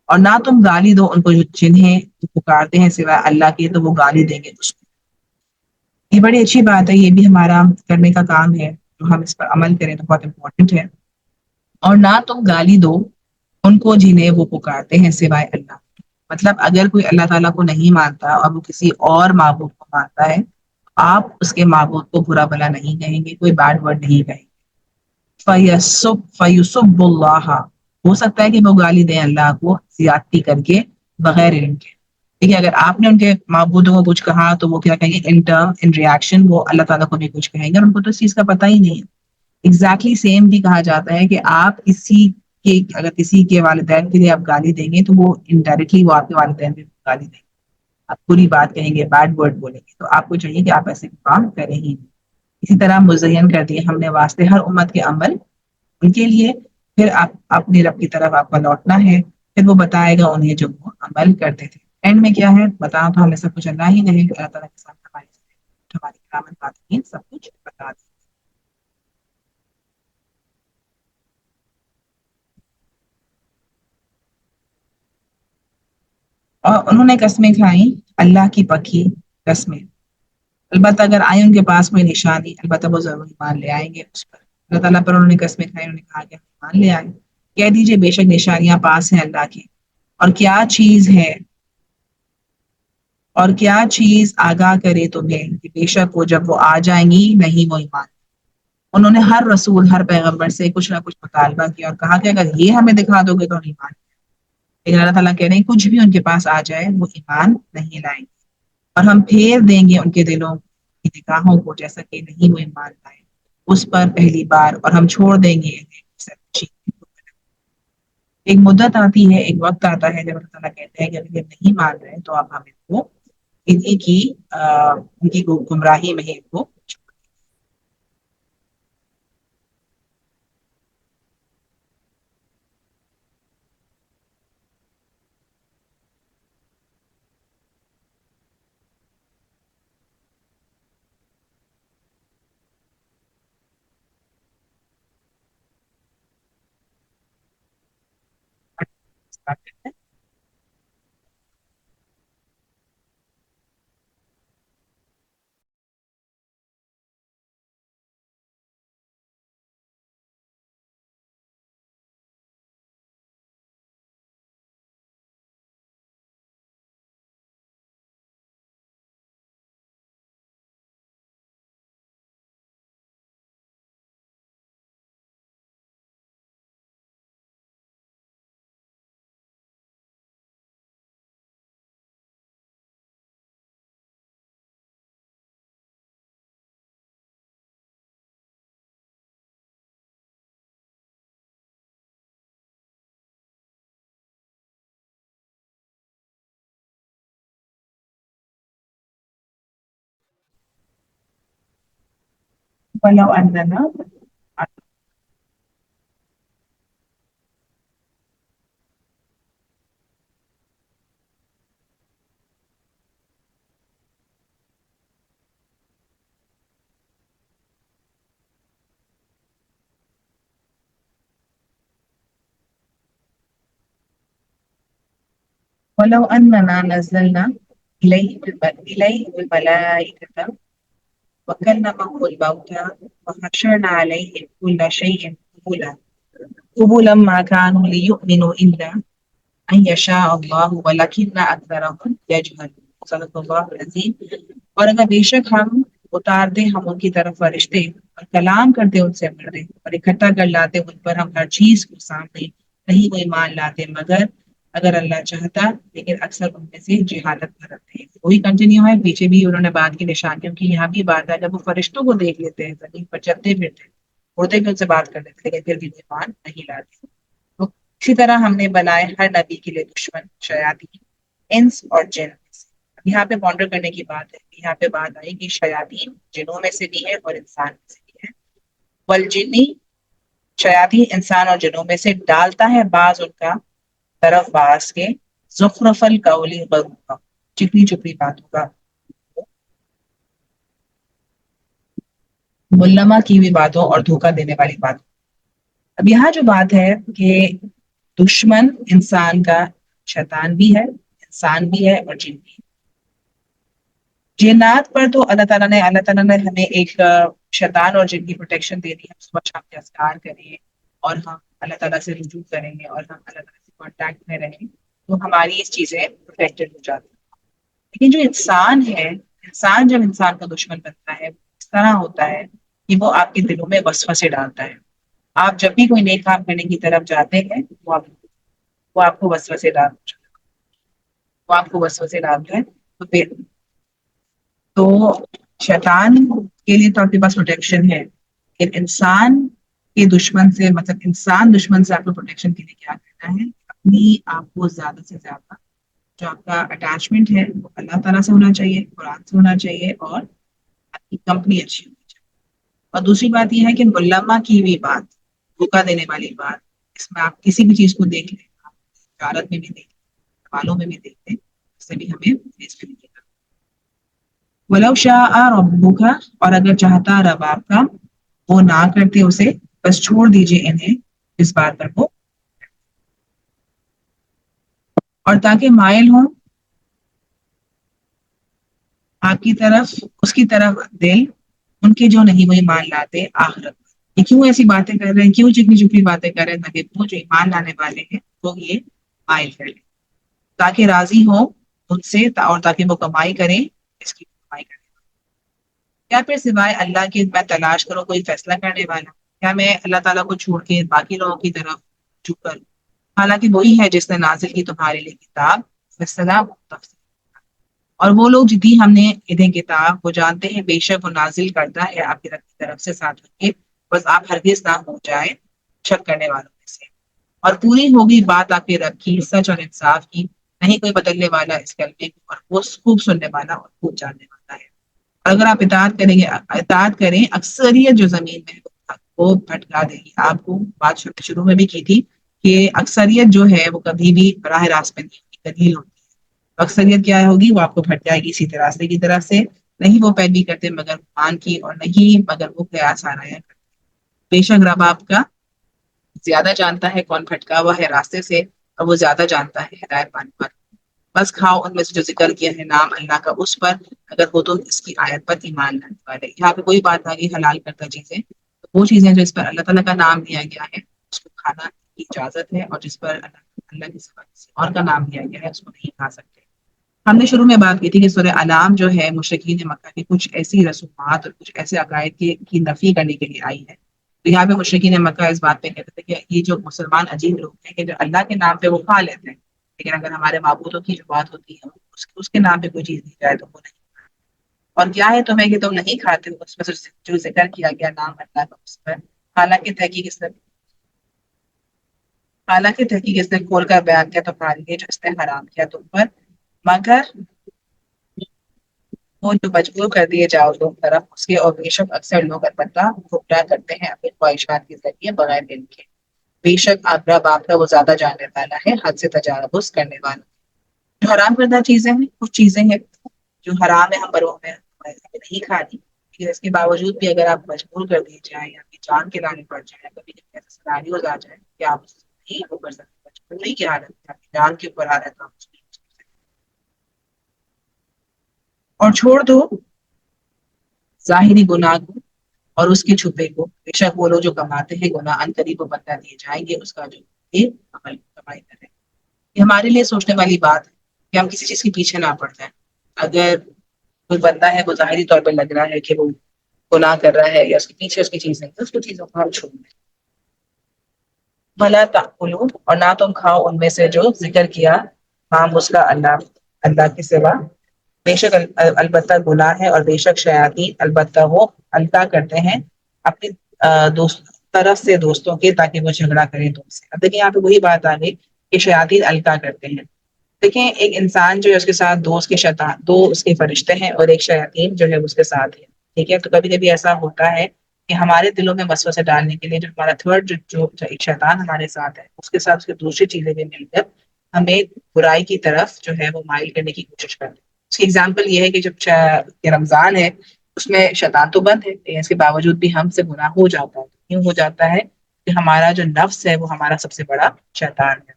اور نہ تم گالی دو ان کو جنہیں پکارتے ہیں سوائے اللہ کے، تو وہ گالی دیں گے اس کو۔ یہ بڑی اچھی بات ہے، یہ بھی ہمارا کرنے کا کام ہے، جو ہم اس پر عمل کریں تو بہت امپورٹنٹ ہے۔ اور نہ تم گالی دو ان کو جنہیں وہ پکارتے ہیں سوائے اللہ۔ مطلب اگر کوئی اللہ تعالیٰ کو نہیں مانتا اور وہ کسی اور معبود کو مانتا ہے، آپ اس کے معبود کو برا بلا نہیں کہیں گے، کوئی بیڈ ورڈ نہیں کہیں گے۔ فیسب اللہ، ہو سکتا ہے کہ وہ گالی دیں اللہ کو زیادتی کر کے، بغیر علم کے۔ دیکھیے اگر آپ نے ان کے معبودوں کو کچھ کہا تو وہ کیا کہیں گے، ان ریئیکشن وہ اللہ تعالیٰ کو بھی کچھ کہیں گے، اور ان کو تو اس چیز کا پتہ ہی نہیں ہے۔ ایگزیکٹلی سیم بھی کہا جاتا ہے کہ آپ کسی کے اگر کسی کے والدین کے لیے آپ گالی دیں گے تو وہ انڈائریکٹلی وہ آپ کے والدین بھی گالی دیں گے، آپ پوری بات کہیں گے، بیڈ ورڈ بولیں گے، تو آپ کو چاہیے کہ آپ ایسے کام کریں ہی نہیں۔ اسی طرح مزین کر دیے ہم نے واسطے ہر امت کے عمل ان کے لیے، پھر آپ اپنی رب کی طرف آپ کا لوٹنا ہے، پھر وہ بتائے گا انہیں جو وہ عمل کرتے تھے۔ اینڈ میں کیا ہے بتانا تو ہمیں سب کچھ اللہ ہی نہیں، اللہ تعالیٰ کے ساتھ ہماری کرامت باتیں سب کچھ بتا دیں۔ اور انہوں نے قسمیں کھائیں اللہ کی پکی قسمیں، البتہ اگر آئے ان کے پاس کوئی نشانی البتہ وہ ضرور ایمان لے آئیں گے اس پر۔ اللہ تعالیٰ پر انہوں نے قسمیں کھائی، انہوں نے کہا کہ ہم ایمان لے آئے۔ کہہ دیجئے بے شک نشانیاں پاس ہیں اللہ کی، اور کیا چیز ہے، اور کیا چیز آگاہ کرے تمہیں کہ بے شک وہ جب وہ آ جائیں گی نہیں وہ ایمان۔ انہوں نے ہر رسول ہر پیغمبر سے کچھ نہ کچھ مطالبہ کیا اور کہا کہ اگر یہ ہمیں دکھا دو گے تو ہم ایمان۔ لیکن اللہ تعالیٰ کہہ رہے ہیں کچھ بھی ان کے پاس آ جائے وہ ایمان نہیں لائیں گے، اور ہم پھیر دیں گے ان کے دلوں کی نگاہوں کو جیسا کہ نہیں وہ ایمان لائے اس پر پہلی بار، اور ہم چھوڑ دیں گے انہیں سچی۔ ایک مدت آتی ہے، ایک وقت آتا ہے جب اللہ تعالیٰ کہتے ہیں کہ اگر یہ نہیں مان رہے تو آپ ہمیں کو انہیں کی ان کی گمراہی میں ہی ان کو ولو انزلنا ولو أننا نزلنا إليهم الملائكة وكلمهم الموتى وحشرنا عليهم كل شيء قبلا ما كانوا ليؤمنوا إلا أن يشاء الله ولكن أكثرهم يجهلون صدق اللہ العظیم. اور اگر بے شک ہم اتار دیں ہم ان کی طرف فرشتے اور کلام کرتے ان سے ملتے اور اکٹھا کر لاتے ان پر ہم ہر چیز کو سامنے نہیں وہ ایمان لاتے مگر اگر اللہ چاہتا لیکن اکثر ان میں سے جہالت برتتے ہیں. وہی کنٹینیو ہے پیچھے بھی انہوں نے بات کی نشانیوں کی یہاں بھی بات ہے جب وہ فرشتوں کو دیکھ لیتے ہیں زمین پر چلتے پھرتے اڑتے بھی ان سے بات کر لیتے لیکن پھر بھی ایمان نہیں لاتے. تو اسی طرح ہم نے بنائے ہر نبی کے لیے دشمن شیاطین انس اور جن. یہاں پہ پونڈر کرنے کی بات ہے یہاں پہ بات آئے گی شیاطین جنوں میں سے بھی ہے اور انسان میں سے بھی ہے. والجنی شیاطین انسان اور جنوں میں سے ڈالتا ہے بعض ان کا طرف باز کے زخرف القول غرورا چپی چپی باتوں کا ملما کی ہوئی باتوں اور دھوکہ دینے والی باتوں. اب یہاں جو بات ہے کہ دشمن انسان کا شیطان بھی ہے انسان بھی ہے اور جن بھی ہے. جنات پر تو اللہ تعالیٰ نے ہمیں ایک شیطان اور جن کی پروٹیکشن دے دی ہے صبح شام کے اذکار کریں اور ہم اللہ تعالیٰ سے رجوع کریں گے اور ہم اللہ تعالیٰ سے کانٹیکٹ میں رہیں تو ہماری اس چیزیں پروٹیکٹڈ ہو جاتی ہیں. لیکن جو انسان ہے انسان جب انسان کا دشمن بنتا ہے اس طرح ہوتا ہے کہ وہ آپ کے دلوں میں وسوسے ڈالتا ہے. آپ جب بھی کوئی نیک کام کرنے کی طرف جاتے ہیں وہ آپ کو وسوسے ڈالتا ہے وہ آپ کو وسوسے ڈالتا ہے. تو پھر تو شیطان کے لیے تو آپ کے پاس پروٹیکشن ہے لیکن انسان کے دشمن سے مطلب انسان دشمن سے آپ کو پروٹیکشن کے لیے کیا کرنا ہے اپنی آپ کو زیادہ سے زیادہ جو آپ کا اٹیچمنٹ ہے وہ اللہ تعالیٰ سے ہونا چاہیے قرآن سے ہونا چاہیے اور آپ کی کمپنی اچھی ہونی چاہیے. اور دوسری بات یہ ہے کہ ملما کی ہوئی بات دھوکہ دینے والی بات اس میں آپ کسی بھی چیز کو دیکھ لیں آپ تجارت میں بھی دیکھ لیں والوں میں بھی دیکھ لیں اس سے بھی ہمیں فیس کرنا. ولو شاء ربک اور اگر چاہتا رب آپ کا وہ نہ کرتے اسے بس چھوڑ دیجئے انہیں اس بات پر وہ اور تاکہ مائل ہوں آپ کی طرف اس کی طرف دل ان کے جو نہیں وہ ایمان لاتے آخرت. یہ کیوں ایسی باتیں کر رہے ہیں کیوں چکنی چپی باتیں کر رہے ہیں تاکہ وہ جو ایمان لانے والے ہیں وہ یہ مائل کر لیں تاکہ راضی ہوں ان سے اور تاکہ وہ کمائی کریں اس کی کمائی کریں. کیا پھر سوائے اللہ کے میں تلاش کروں کوئی فیصلہ کرنے والا کیا میں اللہ تعالیٰ کو چھوڑ کے باقی لوگوں کی طرف جھک کر حالانکہ وہی ہے جس نے نازل کی تمہارے لیے کتاب فیصلہ تفصیل. اور وہ لوگ جتنی ہم نے انہیں کتاب وہ جانتے ہیں بے شک وہ نازل کرتا ہے آپ کی رب کی طرف سے ساتھ رکھ کے بس آپ ہرگز نہ ہو جائے شک کرنے والوں میں سے. اور پوری ہوگی بات آپ کے رب کی سچ اور انصاف کی نہیں کوئی بدلنے والا اس کلمے کو اور وہ خوب سننے والا اور خوب جاننے والا ہے. اور اگر آپ اطاعت کریں گے اطاعت کریں اکثریت جو زمین میں ہے وہ بھٹکا دے گی. آپ کو بات شروع میں بھی کی تھی کہ اکثریت جو ہے وہ کبھی بھی براہ راست پہ نہیں ہوگی دلیل ہوتی ہے. اکثریت کیا ہوگی وہ آپ کو بھٹ جائے گی اسی راستے کی طرف سے نہیں وہ پیروی کرتے مگر مان کی اور نہیں مگر وہ قیاس آرایا کرتے. بے شک رب آپ کا زیادہ جانتا ہے کون بھٹکا ہوا ہے راستے سے اور وہ زیادہ جانتا ہے ہدایت پانے پر. بس کھاؤ ان میں سے جو ذکر کیا ہے نام اللہ کا اس پر اگر وہ تو اس کی آیت پر ایمان لانے والے. یہاں پہ کوئی بات آ گئی حلال کرتا چیزیں تو وہ چیزیں جو اس پر اللہ تعالیٰ کا نام لیا گیا ہے اس کو کھانا کی اجازت ہے اور جس پر اللہ کے سوا کسی اور کا نام لیا گیا ہے اس کو نہیں کھا سکتے. ہم نے شروع میں بات کی تھی کہ سورہ انعام جو ہے مشرکین مکہ کی کچھ ایسی رسومات اور کچھ ایسے عقائد کی نفی کرنے کے لیے آئی ہے. تو یہاں پہ مشرکین مکہ اس بات پہ کہتے تھے کہ یہ جو مسلمان عجیب لوگ ہیں کہ جو اللہ کے نام پہ وہ کھا لیتے ہیں لیکن اگر ہمارے معبودوں کی جو بات ہوتی ہے اس کے نام پہ کوئی چیز دی جائے تو وہ نہیں. اور کیا ہے تمہیں کہ تم نہیں کھاتے ہو اس میں جو ذکر کیا گیا نام اللہ کا اس پر حالانکہ تحقیق اس نے حالانکہ تحقیق اس نے کھول کر بیان کیا تمہارے لیے جو اس نے حرام کیا تم پر مگر وہ جو مجبور کر دیے جاؤ تم طرف اس کے اور بے شک اکثر لوگ البتہ گمراہ کرتے ہیں اپنی خواہشات کے ذریعے بغیر علم کے. بے شک آپ رب آپ کا وہ زیادہ جاننے والا ہے حد سے تجاوز کرنے والا. جو حرام کردہ چیزیں ہیں کچھ چیزیں ہیں جو حرام ہے ہم پر وہ ہمیں نہیں کھانی لیکن اس کے باوجود بھی اگر آپ مجبور کر دیے جائیں یا پھر جان کے لانے پڑ جائیں کبھی ایسے سیناریوز آ جائیں کہ آپ اس سے نہیں وہ کر سکتے مجبوری کی حالت میں آپ کی جان کے اوپر آ رہا ہے تو آپ اس کو نہیں اور چھوڑ دو ظاہری گناہ کو اور اس کے چھپے کو، بے شک وہ لوگ جو کماتے ہیں گناہ ان قریب و بدلہ دیے جائیں گے اس کا جو یہ عمل کمائی کریں۔ یہ ہمارے لیے سوچنے والی بات ہے کہ ہم کسی چیز کے پیچھے نہ پڑ جائیں۔ اگر کوئی بندہ ہے وہ ظاہری طور پہ لگ رہا ہے کہ وہ گناہ کر رہا ہے یا اس کے پیچھے اس کی چیز نہیں، تو اس کو چیزوں کو ہم چھوڑ دیں۔ بھلا تاکلون، اور نہ تم کھاؤ ان میں سے جو ذکر کیا نام اس کا اللہ کے سوا، بے شک البتہ گناہ ہے اور بے شک شیاطین البتہ وہ القا کرتے ہیں اپنی دوست طرف سے دوستوں کے، تاکہ وہ جھگڑا کریں تم سے۔ اب دیکھیں یہاں پہ وہی بات آ گئی کہ شیاطین القا کرتے ہیں۔ دیکھیں ایک انسان جو ہے اس کے ساتھ دوست کے شیطان دو اس کے فرشتے ہیں اور ایک شیاطین جو ہے اس کے ساتھ ہے، ٹھیک ہے؟ تو کبھی کبھی ایسا ہوتا ہے کہ ہمارے دلوں میں وسوسے ڈالنے کے لیے جو ہمارا تھرڈ جو ایک شیطان ہمارے ساتھ ہے اس کے ساتھ اس کی دوسری چیزیں بھی مل کر ہمیں برائی کی طرف جو ہے وہ مائل کرنے کی کوشش کرتے ہیں۔ اس کی ایگزامپل یہ ہے کہ جب کہ رمضان ہے اس میں شیطان تو بند ہے لیکن اس کے باوجود بھی ہم سے گناہ ہو جاتا ہے۔ کیوں ہو جاتا ہے؟ کہ ہمارا جو نفس ہے وہ ہمارا سب سے بڑا شیطان ہے،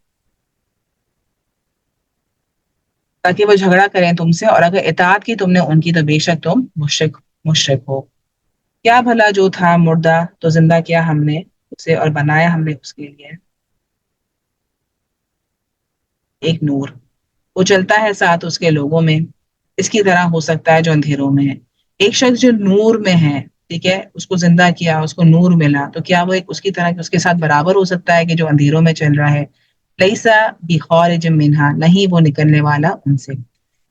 تاکہ وہ جھگڑا کریں تم سے، اور اگر اطاعت کی تم نے ان کی تو بے شک تم مشرک ہو۔ کیا بھلا جو تھا مردہ تو زندہ کیا ہم نے اسے اور بنایا ہم نے اس کے لیے ایک نور، وہ چلتا ہے ساتھ اس کے لوگوں میں، اس کی طرح ہو سکتا ہے جو اندھیروں میں ہے۔ ایک شخص جو نور میں ہے، ٹھیک ہے، اس کو زندہ کیا، اس کو نور ملا، تو کیا وہ ایک اس کی طرح اس کے ساتھ برابر ہو سکتا ہے کہ جو اندھیروں میں چل رہا ہے؟ لیسا بخارج منہا، نہیں وہ نکلنے والا ان سے۔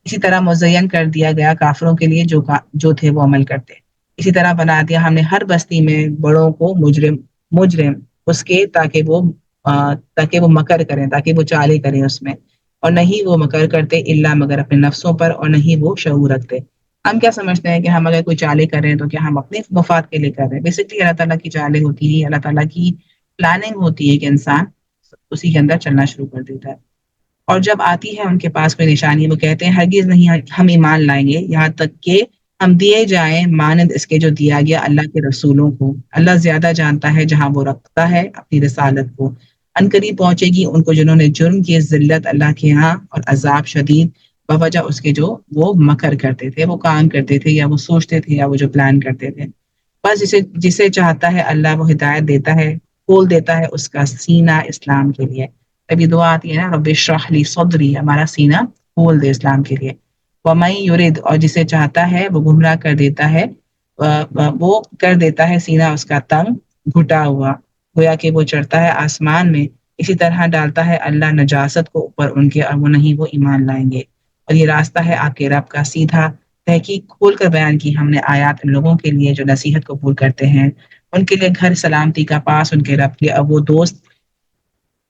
اسی طرح مزین کر دیا گیا کافروں کے لیے جو تھے وہ عمل کرتے۔ اسی طرح بنا دیا ہم نے ہر بستی میں بڑوں کو مجرم اس کے، تاکہ وہ مکر کریں، تاکہ وہ چالے کریں اس میں، اور نہیں وہ مکر کرتے الا مگر اپنے نفسوں پر، اور نہیں وہ شعور رکھتے۔ ہم کیا سمجھتے ہیں کہ ہم اگر کوئی چالے کر رہے ہیں تو کیا ہم اپنے مفاد کے لیے کر رہے ہیں؟ بیسکلی اللہ تعالیٰ کی چالے ہوتی ہے، اللہ تعالیٰ کی پلاننگ ہوتی ہے کہ انسان اسی کے اندر چلنا شروع کر دیتا ہے۔ اور جب آتی ہے ان کے پاس کوئی نشانی وہ کہتے ہیں ہرگز نہیں ہم ایمان لائیں گے یہاں تک کہ ہم دیے جائیں مانند اس کے جو دیا گیا اللہ کے رسولوں کو۔ اللہ زیادہ جانتا ہے جہاں وہ رکھتا ہے اپنی رسالت کو۔ عنقریب پہنچے گی ان کو جنہوں نے جرم کیے ذلت اللہ کے ہاں اور عذاب شدید بوجہ اس کے جو وہ مکر کرتے تھے، وہ کام کرتے تھے یا وہ سوچتے تھے یا وہ جو پلان کرتے تھے۔ بس جسے چاہتا ہے اللہ وہ ہدایت دیتا ہے، کھول دیتا ہے اس کا سینہ اسلام کے لیے۔ ابھی دعا آتی ہے نا رب اشرح لی صدری، ہمارا سینہ کھول دے اسلام کے لیے۔ وَمَن یرد، اور جسے چاہتا ہے وہ گمراہ کر دیتا ہے، وہ کر دیتا ہے سینہ اس کا تنگ گھٹا ہوا، گویا کہ وہ چڑھتا ہے آسمان میں۔ اسی طرح ڈالتا ہے اللہ نجاست کو اوپر ان کے اور وہ نہیں وہ ایمان لائیں گے۔ اور یہ راستہ ہے آپ کے رب کا سیدھا، تحقیق کھول کر بیان کی ہم نے آیات ان لوگوں کے لیے جو نصیحت قبول کرتے ہیں، ان کے لیے گھر سلامتی کا پاس ان کے رب کے، اور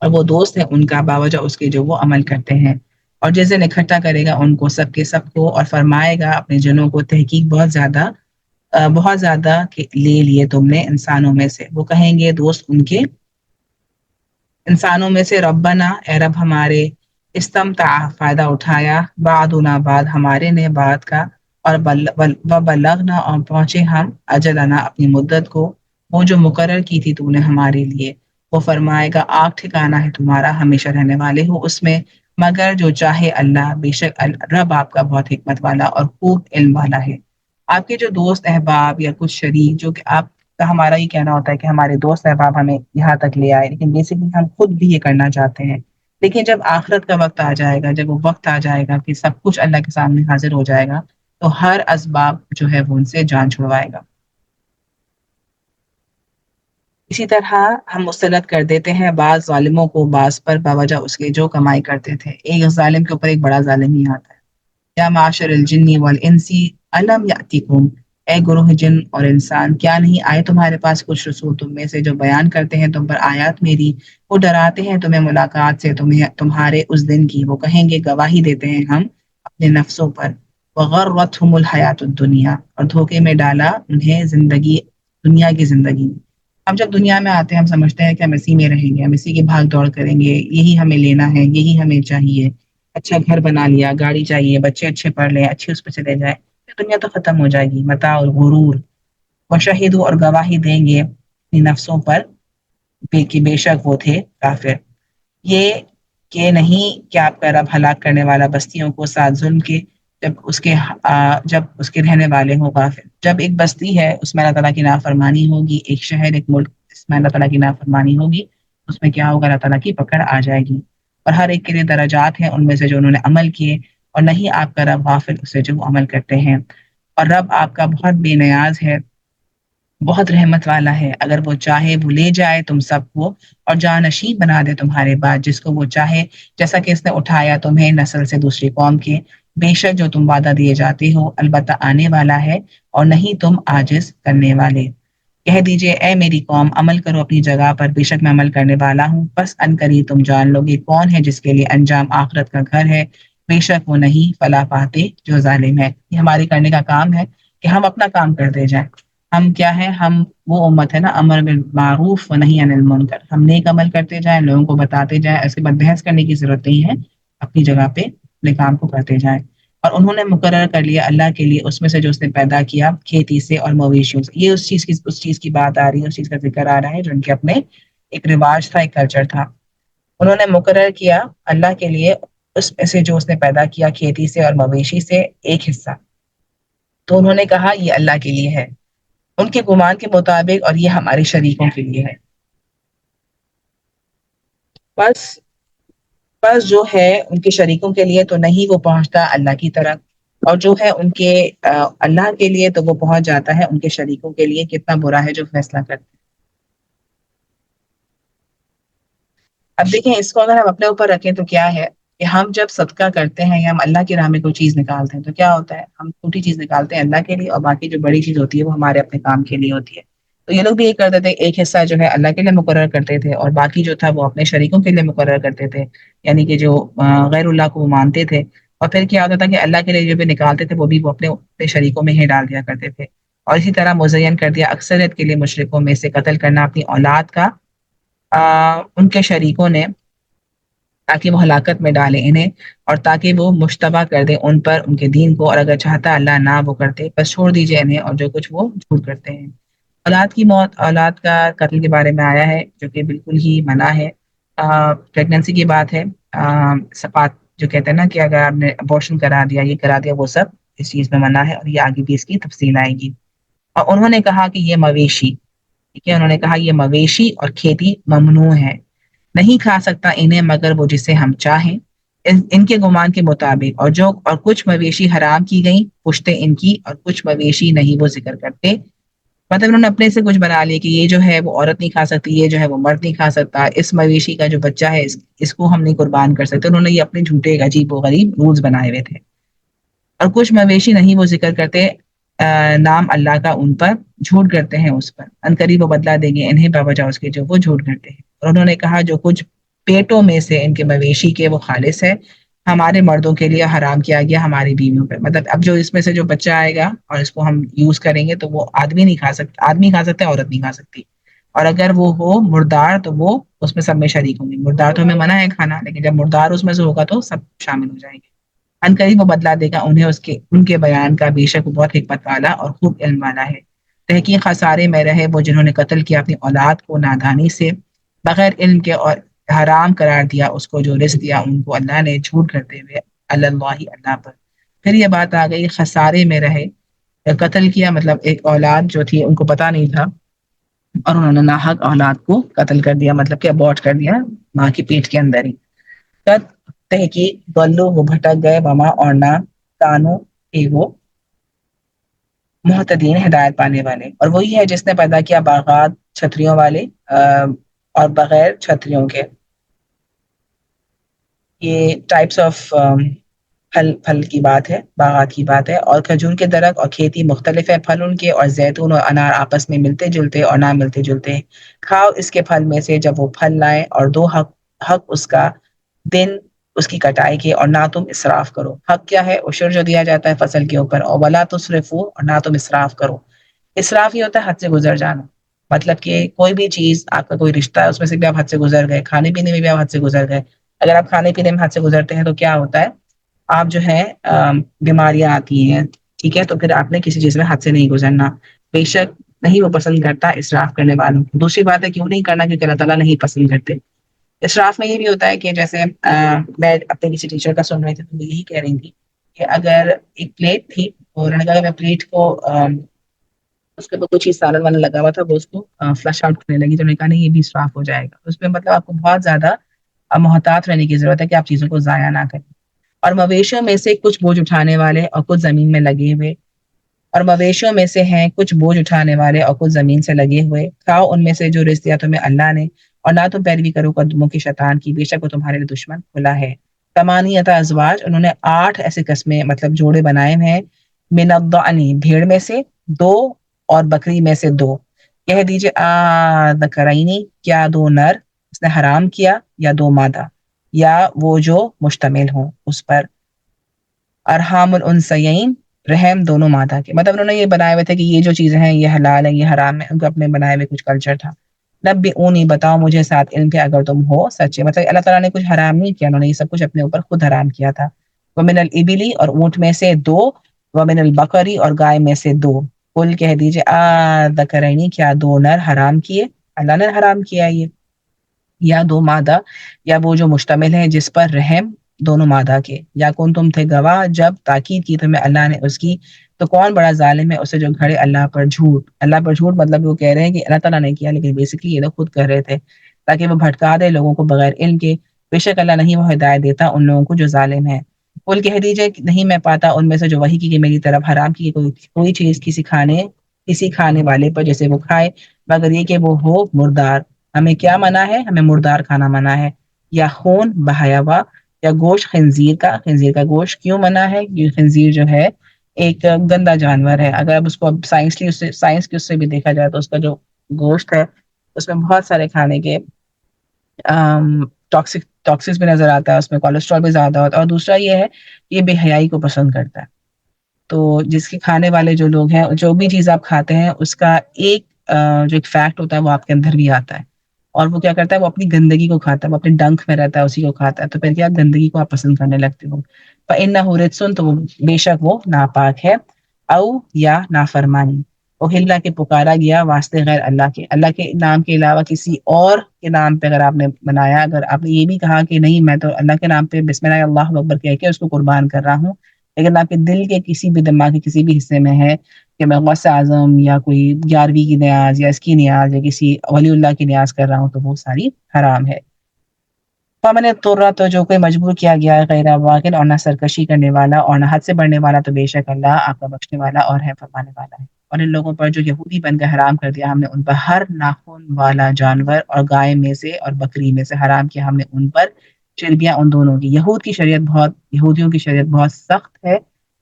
وہ دوست ہے ان کا باوجہ اس کے جو وہ عمل کرتے ہیں۔ اور جیسے اکٹھا کرے گا ان کو سب کے سب کو اور فرمائے گا اپنے جنوں کو تحقیق بہت زیادہ لے لیے تم نے انسانوں میں سے۔ وہ کہیں گے دوست ان کے انسانوں میں سے ربنا، اے رب ہمارے، استمتع فائدہ اٹھایا بعدنا بعد ہمارے نے بعد کا، اور بلغنا اور پہنچے ہم اجلنا اپنی مدت کو، وہ جو مقرر کی تھی تو نے ہمارے لیے۔ وہ فرمائے گا آگ ٹھکانا ہے تمہارا، ہمیشہ رہنے والے ہو اس میں، مگر جو چاہے اللہ، بے شک رب آپ کا بہت حکمت والا اور خوب علم والا ہے۔ آپ کے جو دوست احباب یا کچھ شریک جو کہ آپ کا، ہمارا یہ کہنا ہوتا ہے کہ ہمارے دوست احباب ہمیں یہاں تک لے آئے، لیکن بیسکلی ہم خود بھی یہ کرنا چاہتے ہیں۔ لیکن جب آخرت کا وقت آ جائے گا، جب وہ وقت آ جائے گا کہ سب کچھ اللہ کے سامنے حاضر ہو جائے گا، تو ہر اسباب جو ہے وہ ان سے جان چھڑوائے گا۔ اسی طرح ہم مسترد کر دیتے ہیں بعض ظالموں کو بعض پر باوجہ اس کے جو کمائی کرتے تھے۔ ایک ظالم کے اوپر ایک بڑا ظالم ہی آتا ہے۔ یا معاشر الجن والانسی الم یاتکم، اے گروہ جن اور انسان، کیا نہیں آئے تمہارے پاس کچھ رسول تم میں سے جو بیان کرتے ہیں تم پر آیات میری، وہ ڈراتے ہیں تمہیں ملاقات سے تمہارے اس دن کی، وہ کہیں گے گواہی دیتے ہیں ہم اپنے نفسوں پر۔ وغرتہم الحیات الدنیا، اور دھوکے میں ڈالا انہیں دنیا کی زندگی میں۔ ہم جب دنیا میں آتے ہیں ہم سمجھتے ہیں کہ ہم اسی میں رہیں گے، ہم اسی کی بھاگ دوڑ کریں گے، یہی ہمیں لینا ہے، یہی ہمیں چاہیے، اچھا گھر بنا لیا، گاڑی چاہیے، بچے اچھے پڑھ لیں، اچھے اس پہ چلے جائیں، دنیا تو ختم ہو جائے گی۔ متاع الغرور، وشہدوا، اور گواہی دیں گے اپنی نفسوں پر کہ بے شک وہ تھے کافر۔ یہ کہ نہیں کہ آپ کا رب ہلاک کرنے والا بستیوں کو ساتھ ظلم کے، جب اس کے رہنے والے ہوں غافل. جب ایک بستی ہے اس میں اللہ تعالیٰ کی نافرمانی ہوگی، ایک شہر ایک ملک اس میں اللہ تعالیٰ کی نافرمانی ہوگی، اس میں کیا ہوگا؟ اللہ تعالیٰ کی پکڑ آ جائے گی. اور ہر ایک کے لیے درجات ہیں، ان میں سے جو انہوں نے عمل کیے، اور نہیں آپ کا رب غافل اس سے جو وہ عمل کرتے ہیں. اور رب آپ کا بہت بے نیاز ہے، بہت رحمت والا ہے. اگر وہ چاہے وہ لے جائے تم سب کو اور جانشین بنا دے تمہارے بعد جس کو وہ چاہے، جیسا کہ اس نے اٹھایا تمہیں نسل سے دوسری قوم کے. بے شک جو تم وعدہ دیے جاتے ہو البتہ آنے والا ہے، اور نہیں تم عاجز کرنے والے. کہہ دیجئے اے میری قوم، عمل کرو اپنی جگہ پر، بے شک میں عمل کرنے والا ہوں. بس ان قریب تم جان لو گے کون ہے جس کے لیے انجام آخرت کا گھر ہے. بے شک وہ نہیں فلاح پاتے جو ظالم ہے. یہ ہمارے کرنے کا کام ہے کہ ہم اپنا کام کرتے جائیں. ہم کیا ہے؟ ہم وہ امت ہے نا، امر بالمعروف و نہی عن المنکر. ہم نیک عمل کرتے جائیں، لوگوں کو بتاتے جائیں، اس کے بعد بحث کرنے کی ضرورت نہیں ہے، اپنی جگہ پہ اپنے کام کو کرتے جائیں. اور انہوں نے مقرر کر لیا اللہ کے لیے اس میں سے جو اس نے پیدا کیا کھیتی سے اور مویشیوں سے. یہ اس چیز کی بات آ رہی ہے، اس چیز کا ذکر آ رہا ہے جو ان کے اپنے ایک رواج تھا، ایک کلچر تھا. انہوں نے مقرر کیا اللہ کے لیے اس میں سے جو اس نے پیدا کیا کھیتی سے اور مویشی سے ایک حصہ. تو انہوں نے کہا یہ اللہ کے لیے ہے ان کے گمان کے مطابق، اور یہ ہمارے شریکوں کے لیے ہے. بس بس جو ہے ان کے شریکوں کے لیے تو نہیں وہ پہنچتا اللہ کی طرف، اور جو ہے ان کے اللہ کے لیے تو وہ پہنچ جاتا ہے. ان کے شریکوں کے لیے کتنا برا ہے جو فیصلہ کرتے ہیں. اب دیکھیں اس کو اگر ہم اپنے اوپر رکھیں تو کیا ہے کہ ہم جب صدقہ کرتے ہیں یا ہم اللہ کی راہ میں کوئی چیز نکالتے ہیں تو کیا ہوتا ہے؟ ہم چھوٹی چیز نکالتے ہیں اللہ کے لیے، اور باقی جو بڑی چیز ہوتی ہے وہ ہمارے اپنے کام کے لیے ہوتی ہے. تو یہ لوگ بھی یہ کرتے تھے، ایک حصہ جو ہے اللہ کے لیے مقرر کرتے تھے اور باقی جو تھا وہ اپنے شریکوں کے لیے مقرر کرتے تھے. یعنی کہ جو غیر اللہ کو وہ مانتے تھے. اور پھر کیا ہوتا تھا کہ اللہ کے لیے جو بھی نکالتے تھے وہ بھی وہ اپنے شریکوں میں ہی ڈال دیا کرتے تھے. اور اسی طرح مزین کر دیا اکثریت کے لیے مشرکوں میں سے قتل کرنا اپنی اولاد کا ان کے شریکوں نے، تاکہ وہ ہلاکت میں ڈالیں انہیں، اور تاکہ وہ مشتبہ کر دیں ان پر ان کے دین کو. اور اگر چاہتا اللہ نہ وہ کرتے، بس چھوڑ دیجئے انہیں اور جو کچھ وہ جھوٹ کرتے ہیں. اولاد کی موت، اولاد کا قتل کے بارے میں آیا ہے جو کہ بالکل ہی منع ہے. پریگننسی کی بات ہے، سپات جو کہتے ہیں نا کہ اگر آپ نے ابورشن کرا دیا، یہ کرا دیا، وہ سب اس چیز میں منع ہے، اور یہ آگے بھی اس کی تفصیل آئے گی. اور انہوں نے کہا کہ یہ مویشی، ٹھیک ہے، انہوں نے کہا یہ مویشی اور کھیتی ممنوع ہے، نہیں کھا سکتا انہیں مگر وہ جسے ہم چاہیں ان کے گمان کے مطابق. اور کچھ مویشی حرام کی گئیں پشتے ان کی، اور کچھ مویشی نہیں وہ ذکر کرتے. مطلب انہوں نے اپنے سے کچھ بنا لیا کہ یہ جو ہے وہ عورت نہیں کھا سکتی، یہ جو ہے وہ مرد نہیں کھا سکتا، اس مویشی کا جو بچہ ہے اس کو ہم نہیں قربان کر سکتے. انہوں نے یہ اپنے جھوٹے عجیب و غریب رولز بنائے ہوئے تھے. اور کچھ مویشی نہیں وہ ذکر کرتے نام اللہ کا ان پر، جھوٹ کرتے ہیں اس پر. ان قریب وہ بدلا دیں گے انہیں بوجہ اس کے جو وہ جھوٹ کرتے ہیں. اور انہوں نے کہا جو کچھ پیٹوں میں سے ان کے مویشی کے وہ خالص ہے، ہمارے مردوں کے لیے حرام کیا گیا ہماری بیویوں پہ. مطلب اب جو اس میں سے جو بچہ آئے گا اور اس کو ہم یوز کریں گے تو وہ آدمی نہیں کھا سکتا، آدمی کھا سکتا ہے، عورت نہیں کھا سکتی. اور اگر وہ ہو مردار تو وہ اس میں سب میں شریک ہوں گے. مردار تو ہمیں منع ہے کھانا، لیکن جب مردار اس میں سے ہوگا تو سب شامل ہو جائیں گے. ان قریب وہ بدلا دے گا انہیں ان کے بیان کا، بے شک وہ بہت حکمت والا اور خوب علم والا ہے. تحقیق خسارے میں رہے وہ جنہوں نے قتل کیا اپنی اولاد کو نادانی سے بغیر علم کے، اور حرام قرار دیا اس کو جو رزق دیا ان کو اللہ نے جھوٹ کرتے ہوئے اللہ پر. پھر یہ بات آ گئی خسارے میں رہے. قتل کیا مطلب ایک اولاد جو تھی ان کو پتہ نہیں تھا، اور انہوں نے ناحق اولاد کو قتل کر دیا، مطلب کہ ابورٹ کر دیا ماں کی پیٹ کے اندر ہی. تحقیق گلو وہ بھٹک گئے وما اور نہ کانو کہ وہ محتدین ہدایت پانے والے. اور وہی ہے جس نے پیدا کیا باغات چھتریوں والے اور بغیر چھتریوں کے. یہ ٹائپس آف پھل کی بات ہے، باغات کی بات ہے. اور کھجور کے درخت اور کھیتی مختلف ہے پھل ان کے، اور زیتون اور انار آپس میں ملتے جلتے اور نہ ملتے جلتے. کھاؤ اس کے پھل میں سے جب وہ پھل لائے، اور دو حق اس کا دن اس کی کٹائی کے، اور نہ تم اسراف کرو. حق کیا ہے؟ عشر جو دیا جاتا ہے فصل کے اوپر. اور ولا تسرفو، اور نہ تم اسراف کرو. اسراف یہ ہوتا ہے حد سے گزر جانا. مطلب کہ کوئی بھی چیز، آپ کا کوئی رشتہ ہے اس میں سے بھی آپ حد سے گزر گئے، کھانے پینے میں بھی آپ حد سے گزر گئے. اگر آپ کھانے پینے میں حد سے گزرتے ہیں تو کیا ہوتا ہے؟ آپ جو ہے بیماریاں آتی ہیں، ٹھیک ہے. تو پھر آپ نے کسی چیز میں حد سے نہیں گزرنا. بے شک نہیں وہ پسند کرتا اسراف کرنے والوں. دوسری بات ہے کیوں نہیں کرنا؟ کیونکہ اللہ تعالیٰ نہیں پسند کرتے. اسراف میں یہ بھی ہوتا ہے کہ جیسے میں اپنے کسی ٹیچر کا سن رہی تھی تو وہ یہی کہہ رہی تھی کہ اگر ایک پلیٹ تھی اور انہوں نے کہا کہ میں پلیٹ کو اس کے اوپر کچھ چیز سالن والا لگا ہوا تھا، وہ اس کو فلش آؤٹ کرنے لگی، تو انہوں نے کہا نہیں یہ بھی اسراف ہو جائے گا. اس میں مطلب آپ کو بہت زیادہ محتاط رہنے کی ضرورت ہے کہ آپ چیزوں کو ضائع نہ کریں. اور مویشیوں میں سے کچھ بوجھ اٹھانے والے اور کچھ زمین میں لگے ہوئے، اور مویشیوں میں سے ہیں کچھ بوجھ اٹھانے والے اور کچھ زمین سے لگے ہوئے، کھاؤ ان میں سے جو رزق دیا تمہیں اللہ نے، اور نہ تم پیروی کرو قدموں کی شیطان کی، بے شک وہ تمہارے لیے دشمن کھلا ہے. ثمانیۃ ازواج، انہوں نے 8 ایسے قسمیں مطلب جوڑے بنائے ہیں. من الضأن، بھیڑ میں سے 2، اور بکری میں سے 2. کہہ دیجئے ذکرینی، کیا 2 نر اس نے حرام کیا، یا 2 مادہ، یا وہ جو مشتمل ہوں اس پر. ارحام الانثیین، رحم دونوں مادہ کے. مطلب انہوں نے یہ بنائے ہوئے تھے کہ یہ جو چیزیں ہیں یہ حلال ہے یہ حرام ہے، ان کو اپنے بنائے ہوئے کچھ کلچر تھا. نبئونی، بتاؤ مجھے ساتھ علم کے اگر تم ہو سچے. مطلب اللہ تعالیٰ نے کچھ حرام نہیں کیا، انہوں نے یہ سب کچھ اپنے اوپر خود حرام کیا تھا. ومن الابلی، اور اونٹ میں سے 2. ومن البقری، اور گائے میں سے 2. قل، کہہ دیجئے ذکرینی، کیا 2 نر حرام کیے، اللہ نے حرام کیا یہ، یا 2 مادہ، یا وہ جو مشتمل ہے جس پر رحم دونوں مادہ کے. یا کون تم تھے گواہ جب تاکید کی تمہیں اللہ نے اس کی، تو کون بڑا ظالم ہے اسے جو گھڑے اللہ پر جھوٹ. اللہ پر جھوٹ مطلب وہ کہہ رہے ہیں کہ اللہ تعالیٰ نے کیا، لیکن بیسکلی یہ لوگ خود کہہ رہے تھے تاکہ وہ بھٹکا دے لوگوں کو بغیر علم کے. بے شک اللہ نہیں وہ ہدایت دیتا ان لوگوں کو جو ظالم ہے. قل، کہہ دیجئے کہ نہیں میں پاتا ان میں سے جو وحی کی کہ میری طرف حرام کی کوئی چیز کسی کھانے والے پر جیسے وہ کھائے، مگر یہ کہ وہ ہو مردار. ہمیں کیا منع ہے؟ ہمیں مردار کھانا منع ہے. یا خون بہایا ہوا، یا گوشت خنزیر کا گوشت کیوں منع ہے؟ یہ خنزیر جو ہے ایک گندا جانور ہے. اگر اب اس کو اب سائنس کی اس سے بھی دیکھا جائے تو اس کا جو گوشت ہے اس میں بہت سارے کھانے کے ٹاکسکس بھی نظر آتا ہے، اس میں کولیسٹرول بھی زیادہ ہوتا ہے. اور دوسرا یہ ہے یہ بے حیائی کو پسند کرتا ہے. تو جس کے کھانے والے جو لوگ ہیں، جو بھی چیز آپ کھاتے ہیں اس کا ایک جو ایک فیکٹ ہوتا ہے وہ آپ کے اندر بھی آتا ہے. اور وہ کیا کرتا ہے؟ وہ اپنی گندگی کو کھاتا ہے، وہ اپنے ڈنک میں رہتا ہے اسی کو کھاتا ہے. تو پھر کیا گندگی کو آپ پسند کرنے لگتے ہو. فَإِنَّهُ رِجْسٌ، تو بے شک وہ ناپاک ہے. او، یا نافرمانی. اوہلا، کے پکارا گیا واسطے غیر اللہ کے، اللہ کے نام کے علاوہ کسی اور کے نام پہ اگر آپ نے بنایا، اگر آپ نے یہ بھی کہا کہ نہیں میں تو اللہ کے نام پہ بسم اللہ اللہ اکبر کہہ کے اس کو قربان کر رہا ہوں، لیکن آپ کے دل کے کسی بھی دماغ کے کسی بھی حصے میں ہے کہ میں غوث اعظم یا کوئی 11ویں کی نیاز یا اس کی نیاز یا کسی ولی اللہ کی نیاز کر رہا ہوں، تو وہ ساری حرام ہے. فمن اضطر، تو جو کوئی مجبور کیا گیا ہے غیر باغ، اور نہ سرکشی کرنے والا اور نہ حد سے بڑھنے والا، تو بے شک اللہ آپ کا بخشنے والا اور ہے فرمانے والا ہے. اور ان لوگوں پر جو یہودی بن کر حرام کر دیا ہم نے ان پر ہر ناخن والا جانور، اور گائے میں سے اور بکری میں سے حرام کیا ہم نے ان پر چربیاں ان دونوں کی. یہودیوں کی شریعت بہت سخت ہے.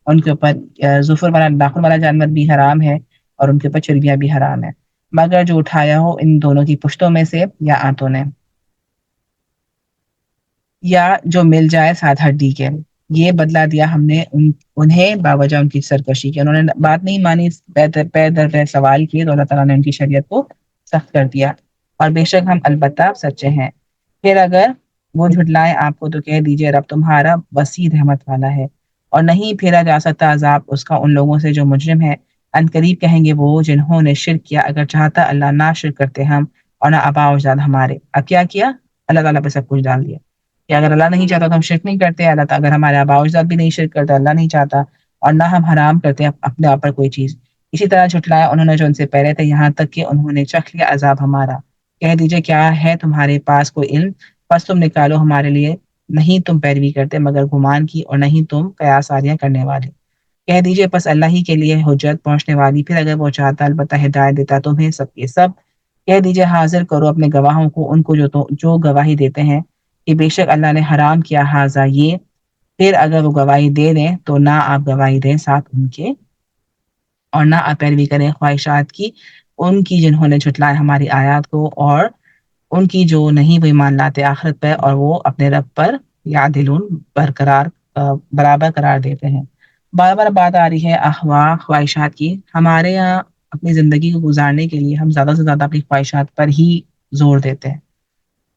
ان کے اوپر ظفر والا ناخن والا جانور بھی حرام ہے، اور ان کے اوپر چربیاں بھی حرام ہے، مگر جو اٹھایا ہو ان دونوں کی پشتوں میں سے یا آنتوں نے، یا جو مل جائے ساتھ ہڈی کے. یہ بدلا دیا ہم نے انہیں باوجہ ان کی سرکشی کی. انہوں نے بات نہیں مانی، پے در پے سوال کیے، تو اللہ تعالیٰ نے ان کی شریعت کو سخت کر دیا. اور بے شک ہم البتہ سچے ہیں. پھر اگر وہ جھٹلائیں آپ کو تو کہہ دیجئے رب تمہارا وسیع رحمت والا ہے، اور نہیں پھیرا جا سکتا عذاب اس کا ان لوگوں سے جو مجرم ہے. ان قریب کہیں گے وہ جنہوں نے شرک کیا، اگر چاہتا اللہ نہ شرک کرتے ہم اور نہ آباء و اجداد ہمارے. اب کیا کیا؟ اللہ تعالیٰ پہ سب کچھ ڈال دیا کہ اگر اللہ نہیں چاہتا تو ہم شرک نہیں کرتے. اللہ اگر ہمارے آباء و اجداد بھی نہیں شرک کرتے، اللہ نہیں چاہتا، اور نہ ہم حرام کرتے اپنے آپ پر کوئی چیز. اسی طرح جھٹلایا انہوں نے جو ان سے پہلے تھے، یہاں تک کہ انہوں نے چکھ لیا عذاب ہمارا. کہہ دیجئے کیا ہے تمہارے پاس کوئی علم؟ بس تم نکالو ہمارے لیے، نہیں تم پیروی کرتے مگر گمان کی، اور نہیں تم قیاس آریاں کرنے والے. کہہ دیجئے بس اللہ ہی کے لیے حجت پہنچنے والی، پھر اگر وہ چاہتا البتہ ہدایت دیتا تمہیں سب کے سب. کہہ دیجئے حاضر کرو اپنے گواہوں کو، ان کو جو گواہی دیتے ہیں کہ بے شک اللہ نے حرام کیا ہذا یہ. پھر اگر وہ گواہی دے دیں تو نہ آپ گواہی دیں ساتھ ان کے، اور نہ آپ پیروی کریں خواہشات کی ان کی جنہوں نے جھٹلایا ہماری آیات کو، اور ان کی جو نہیں وہ ایمان لاتے آخرت پہ، اور وہ اپنے رب پر یعدلون برابر قرار دیتے ہیں. بار بار بات آ رہی ہے احوا خواہشات کی. ہمارے یہاں اپنی زندگی کو گزارنے کے لیے ہم زیادہ سے زیادہ اپنی خواہشات پر ہی زور دیتے ہیں.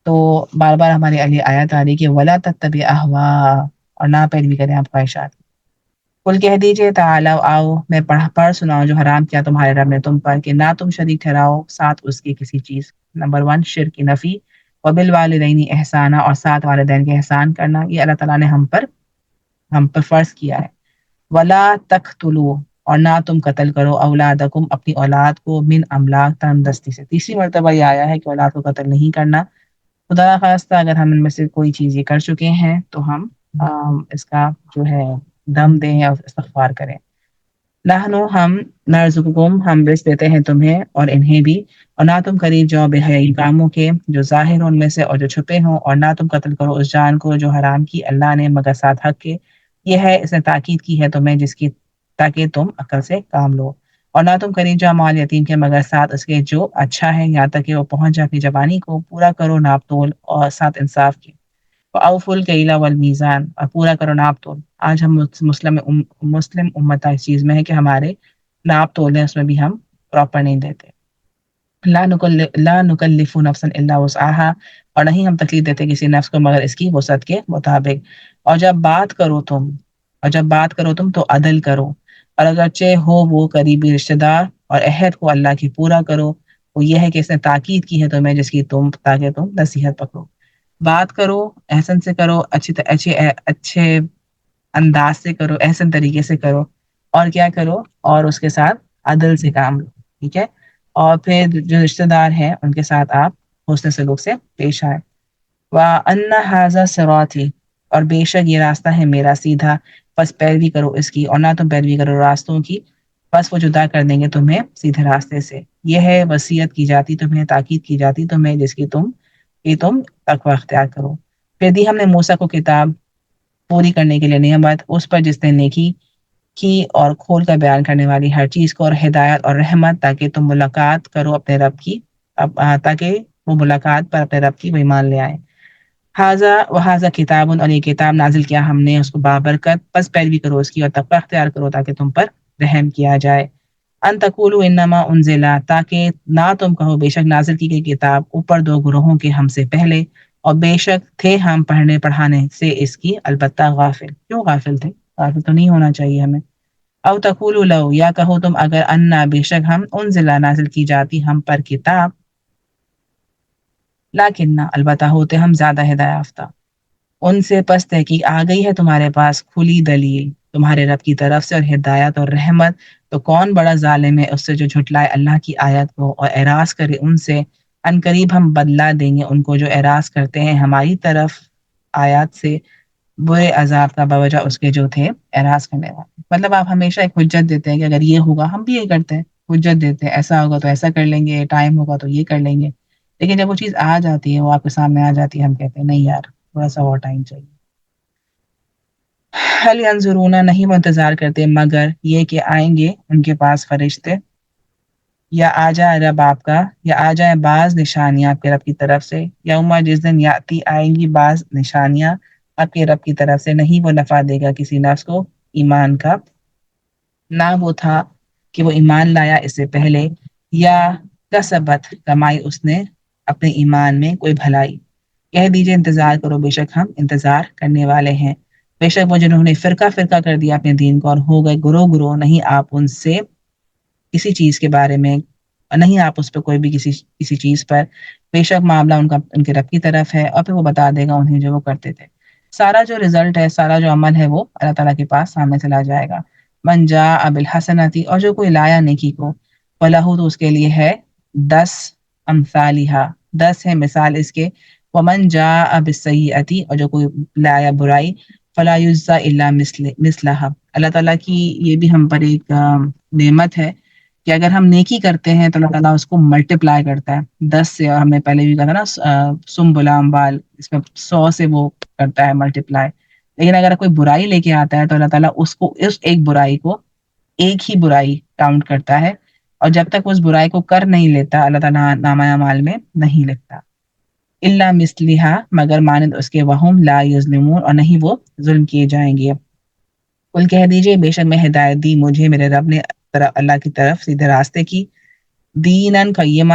تو بار بار ہمارے علی آیت آ رہی کہ ولا تتبع احوا، اور نہ پیروی کریں آپ خواہشات. قل کہہ دیجئے تعالو آؤ، میں پڑھ سناؤ جو حرام کیا تمہارے رب نے تم پر، کہ نہ تم شریک ٹھہراؤ ساتھ اس کے کسی چیز. نمبر 1 شرک کی نفی، وبالوالدین احسانہ، اور ساتھ والدین کے احسان کرنا. یہ اللہ تعالیٰ نے ہم پر فرض کیا ہے. ولا تقتلوا، اور نہ تم قتل کرو اولادکم، اپنی اولاد کو، من املاک، تنگ دستی سے. تیسری مرتبہ یہ آیا ہے کہ اولاد کو قتل نہیں کرنا. خدا خواستہ اگر ہم ان میں سے کوئی چیز یہ کر چکے ہیں تو ہم اس کا جو ہے دم دیں اور استغفار کریں. نحنو، ہم، نرزقکم، ہم رزق دیتے ہیں تمہیں اور انہیں بھی، اور نہ تم قریب جاؤ بے حیائی کاموں کے، جو ظاہر ہوں ان میں سے اور جو چھپے ہوں، اور نہ تم قتل کرو اس جان کو جو حرام کی اللہ نے مگر ساتھ حق کے. یہ ہے اس نے تاکید کی ہے تمہیں جس کی، تاکہ تم عقل سے کام لو. اور نہ تم قریب جاؤ مال یتیم کے مگر ساتھ اس کے جو اچھا ہے، یہاں تک کہ وہ پہنچ جائے اپنی جوانی کو. پورا کرو ناپ تول اور ساتھ انصاف کے. اوفوا الکیل والمیزان، اور پورا کرو ناپ تول. آج ہم مسلم امت اس چیز میں ہے کہ ہمارے ناپ تول ہیں اس میں بھی ہم پراپر نہیں دیتے. لا نکلف نفسا الا وسعها، اور نہیں ہم تکلیف دیتے کسی نفس کو مگر اس کی وسعت کے مطابق. اور جب بات کرو تم تو عدل کرو، اور اگرچہ ہو وہ قریبی رشتہ دار، اور عہد کو اللہ کی پورا کرو. وہ یہ ہے کہ اس نے تاکید کی ہے تمہیں جس کی تاکہ تم نصیحت پکڑو. بات کرو، احسن سے کرو، اچھے انداز سے کرو، احسن طریقے سے کرو. اور کیا کرو، اور اس کے ساتھ عدل سے کام لو. ٹھیک ہے. اور پھر جو رشتہ دار ہیں ان کے ساتھ آپ حسن سلوک سے پیش آئے. وَأَنَّ هَذَا صِرَاطِي، اور بے شک یہ راستہ ہے میرا سیدھا، بس پیروی کرو اس کی، اور نہ تم پیروی کرو راستوں کی، بس وہ جدا کر دیں گے تمہیں سیدھے راستے سے. یہ ہے وصیت کی جاتی تمہیں، تاکید کی جاتی تمہیں جس کی تم تقوی اختیار کرو. پھر دی ہم نے موسیٰ کو کتاب پوری کرنے کے لیے نعمت اس پر جس نے نیکی کی اور کھول کر بیان کرنے والی ہر چیز کو، اور ہدایت اور رحمت، تاکہ تم ملاقات کرو اپنے رب کی، تاکہ وہ ملاقات پر اپنے رب کی ایمان لے آئے. حاضہ کتاب، اور یہ کتاب نازل کیا ہم نے اس کو بابرکت، پس پیروی کرو اس کی اور تقوی اختیار کرو تاکہ تم پر رحم کیا جائے. ان تقولوا انما انزل، تاکہ نہ تم کہو بے شک نازل کی گئی کتاب اوپر دو گروہوں کے ہم سے پہلے، اور بے شک تھے ہم پڑھنے پڑھانے سے اس کی البتہ غافل. کیوں غافل تھے؟ غافل تو نہیں ہونا چاہیے ہمیں. او تقولوا لو، یا کہو تم اگر انا بے شک ہم، انزل نازل کی جاتی ہم پر کتاب، لیکن البتہ ہوتے ہم زیادہ ہدایت یافتہ ان سے، پس تحقیق آ گئی ہے تمہارے پاس کھلی دلیل تمہارے رب کی طرف سے اور ہدایت اور رحمت. تو کون بڑا ظالم ہے اس سے جو جھٹلائے اللہ کی آیت کو اور اعراض کرے ان سے. ان قریب ہم بدلا دیں گے ان کو جو اعراض کرتے ہیں ہماری طرف آیات سے، برے عذاب کا بوجہ اس کے جو تھے اعراض کرنے والے. مطلب آپ ہمیشہ ایک حجت دیتے ہیں کہ اگر یہ ہوگا، ہم بھی یہ کرتے ہیں، حجت دیتے ہیں، ایسا ہوگا تو ایسا کر لیں گے، ٹائم ہوگا تو یہ کر لیں گے. لیکن جب وہ چیز آ جاتی ہے، وہ آپ کے سامنے آ جاتی ہے، ہم کہتے ہیں نہیں یار تھوڑا سا اور ٹائم چاہیے. هل ينظرون، نہیں وہ انتظار کرتے مگر یہ کہ آئیں گے ان کے پاس فرشتے، یا آ جائے رب آپ کا، یا آ جائیں بعض نشانیاں آپ کے رب کی طرف سے. یوم، جس دن یاتی آئیں گی بعض نشانیاں آپ کے رب کی طرف سے، نہیں وہ نفع دے گا کسی نفس کو ایمان کا، نہ وہ تھا کہ وہ ایمان لایا اس سے پہلے، یا کسبت کمائی اس نے اپنے ایمان میں کوئی بھلائی. کہہ دیجئے انتظار کرو بے شک ہم انتظار کرنے والے ہیں. بے شک وہ جنہوں نے فرقہ فرقہ کر دیا اپنے دین کو اور ہو گئے گروہ گروہ، نہیں آپ ان سے کسی چیز کے بارے میں، نہیں آپ اس پہ کوئی بھی کسی چیز پر. بے شک معاملہ ان کے رب کی طرف ہے، اور پھر وہ بتا دے گا انہیں جو وہ کرتے تھے. سارا جو رزلٹ ہے، سارا جو عمل ہے وہ اللہ تعالیٰ کے پاس سامنے چلا جائے گا. من جاء بالحسنۃ، اور جو کوئی لایا نیکی کو، فلہ، تو اس کے لیے ہے 10 امثالھا، 10 ہے مثال اس کے. ومن جاء بالسیئۃ، اور جو کوئی لایا برائی، فلا یجزی الا مثلھا. اللہ تعالیٰ کی یہ بھی ہم پر ایک نعمت ہے کہ اگر ہم نیکی کرتے ہیں تو اللہ تعالیٰ اس کو ملٹیپلائی کرتا ہے 10 سے. اور ہم نے پہلے بھی کہا تھا نا سنبلام بال، اس میں 100 سے وہ کرتا ہے ملٹیپلائی. لیکن اگر کوئی برائی لے کے آتا ہے تو اللہ تعالیٰ اس ایک برائی کو ایک ہی برائی کاؤنٹ کرتا ہے، اور جب تک اس برائی کو کر نہیں لیتا اللہ تعالیٰ نامہ اعمال میں نہیں لکھتا. الا مثلھا، مگر مانند اس کے، وہم لا یظلمون، اور نہیں وہ ظلم کیے جائیں گے. قل کہہ دیجئے بے شک میں ہدایت دی مجھے میرے رب نے اللہ کی طرف سیدھے راستے کی، دیناً قیمہ،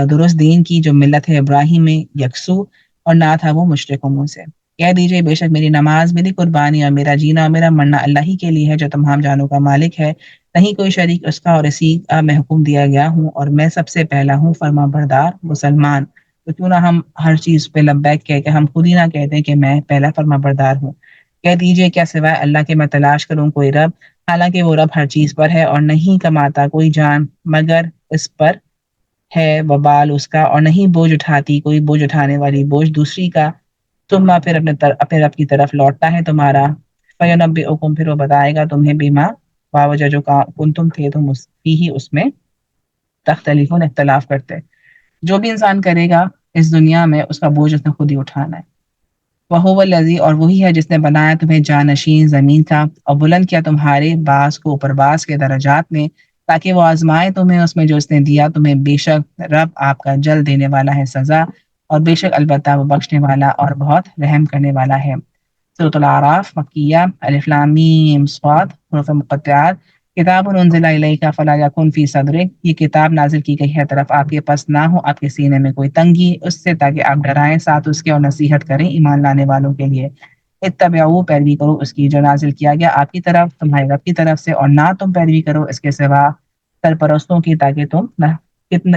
درست دین کی، جو ملت ہے ابراہیم میں، یکسو، اور نہ تھا وہ مشرکوں میں سے. کہہ دیجئے بے شک میری نماز، میری قربانی اور میرا جینا اور میرا مرنا اللہ ہی کے لیے ہے جو تمام جانوں کا مالک ہے، نہیں کوئی شریک اس کا، اور اسی کا میں حکم دیا گیا ہوں اور میں سب سے پہلا ہوں فرما بردار مسلمان. تو کیوں نہ ہم ہر چیز پہ لبیک کہہ کے ہم خود ہی نہ کہتے ہیں کہ میں پہلا فرما بردار ہوں. کہہ دیجئے کیا سوائے اللہ کے میں تلاش کروں کوئی رب، حالانکہ وہ رب ہر چیز پر ہے اور نہیں کماتا کوئی جان مگر اس پر ہے وبال اس کا، اور نہیں بوجھ اٹھاتی کوئی بوجھ اٹھانے والی بوجھ دوسری کا، تم پھر اپنے رب کی طرف لوٹتا ہے تمہارا، فینبئکم پھر وہ بتائے گا تمہیں بیما باوجہ جو کنتم تھے تم ہی اس میں تختلفون اختلاف کرتے۔ جو بھی انسان کرے گا اس دنیا میں اس کا بوجھ اس نے خود ہی اٹھانا ہے۔ وَهُوَ الَّذِي اور وہی ہے جس نے بنایا تمہیں جانشین زمین کا اور بلند کیا تمہارے بعض کو اوپر بعض کے درجات میں، تاکہ وہ آزمائے تمہیں اس میں جو اس نے دیا تمہیں، بے شک رب آپ کا جلد دینے والا ہے سزا، اور بے شک البتہ وہ بخشنے والا اور بہت رحم کرنے والا ہے۔ سورۃ الاعراف مکیہ، الف لام میم صاد حروف مقطعات۔ کتاب انزل الیک فلا یکن فی صدرک، یہ کتاب نازل کی گئی ہے طرف آپ کے پاس نہ ہو آپ کے سینے میں کوئی تنگی اس سے، تاکہ آپ ڈرائیں ساتھ اس کے اور نصیحت کریں ایمان لانے والوں کے لیے۔ اتبعوا پیروی کرو اس کی جو نازل کیا گیا آپ کی طرف تمہارے رب کی طرف سے، اور نہ تم پیروی کرو اس کے سوا سرپرستوں کی، تاکہ تم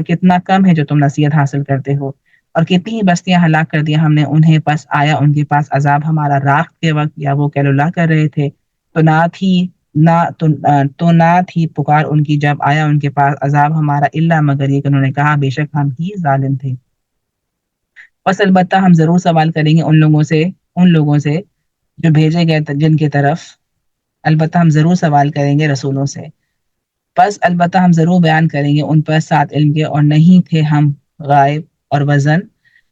کتنا کم ہے جو تم نصیحت حاصل کرتے ہو، اور کتنی ہی بستیاں ہلاک کر دیا ہم نے انہیں، پس آیا ان کے پاس عذاب ہمارا راکھ کے وقت، یا وہ کہلو اللہ کر رہے تھے تو نہ تھی پکار ان کی جب آیا ان کے پاس عذاب ہمارا، الا مگر یہ کہ انہوں نے کہا بے شک ہم ہی ظالم تھے۔ بس البتہ ہم ضرور سوال کریں گے ان لوگوں سے جو بھیجے گئے جن کی طرف، البتہ ہم ضرور سوال کریں گے رسولوں سے، بس البتہ ہم ضرور بیان کریں گے ان پر ساتھ علم کے، اور نہیں تھے ہم غائب، اور وزن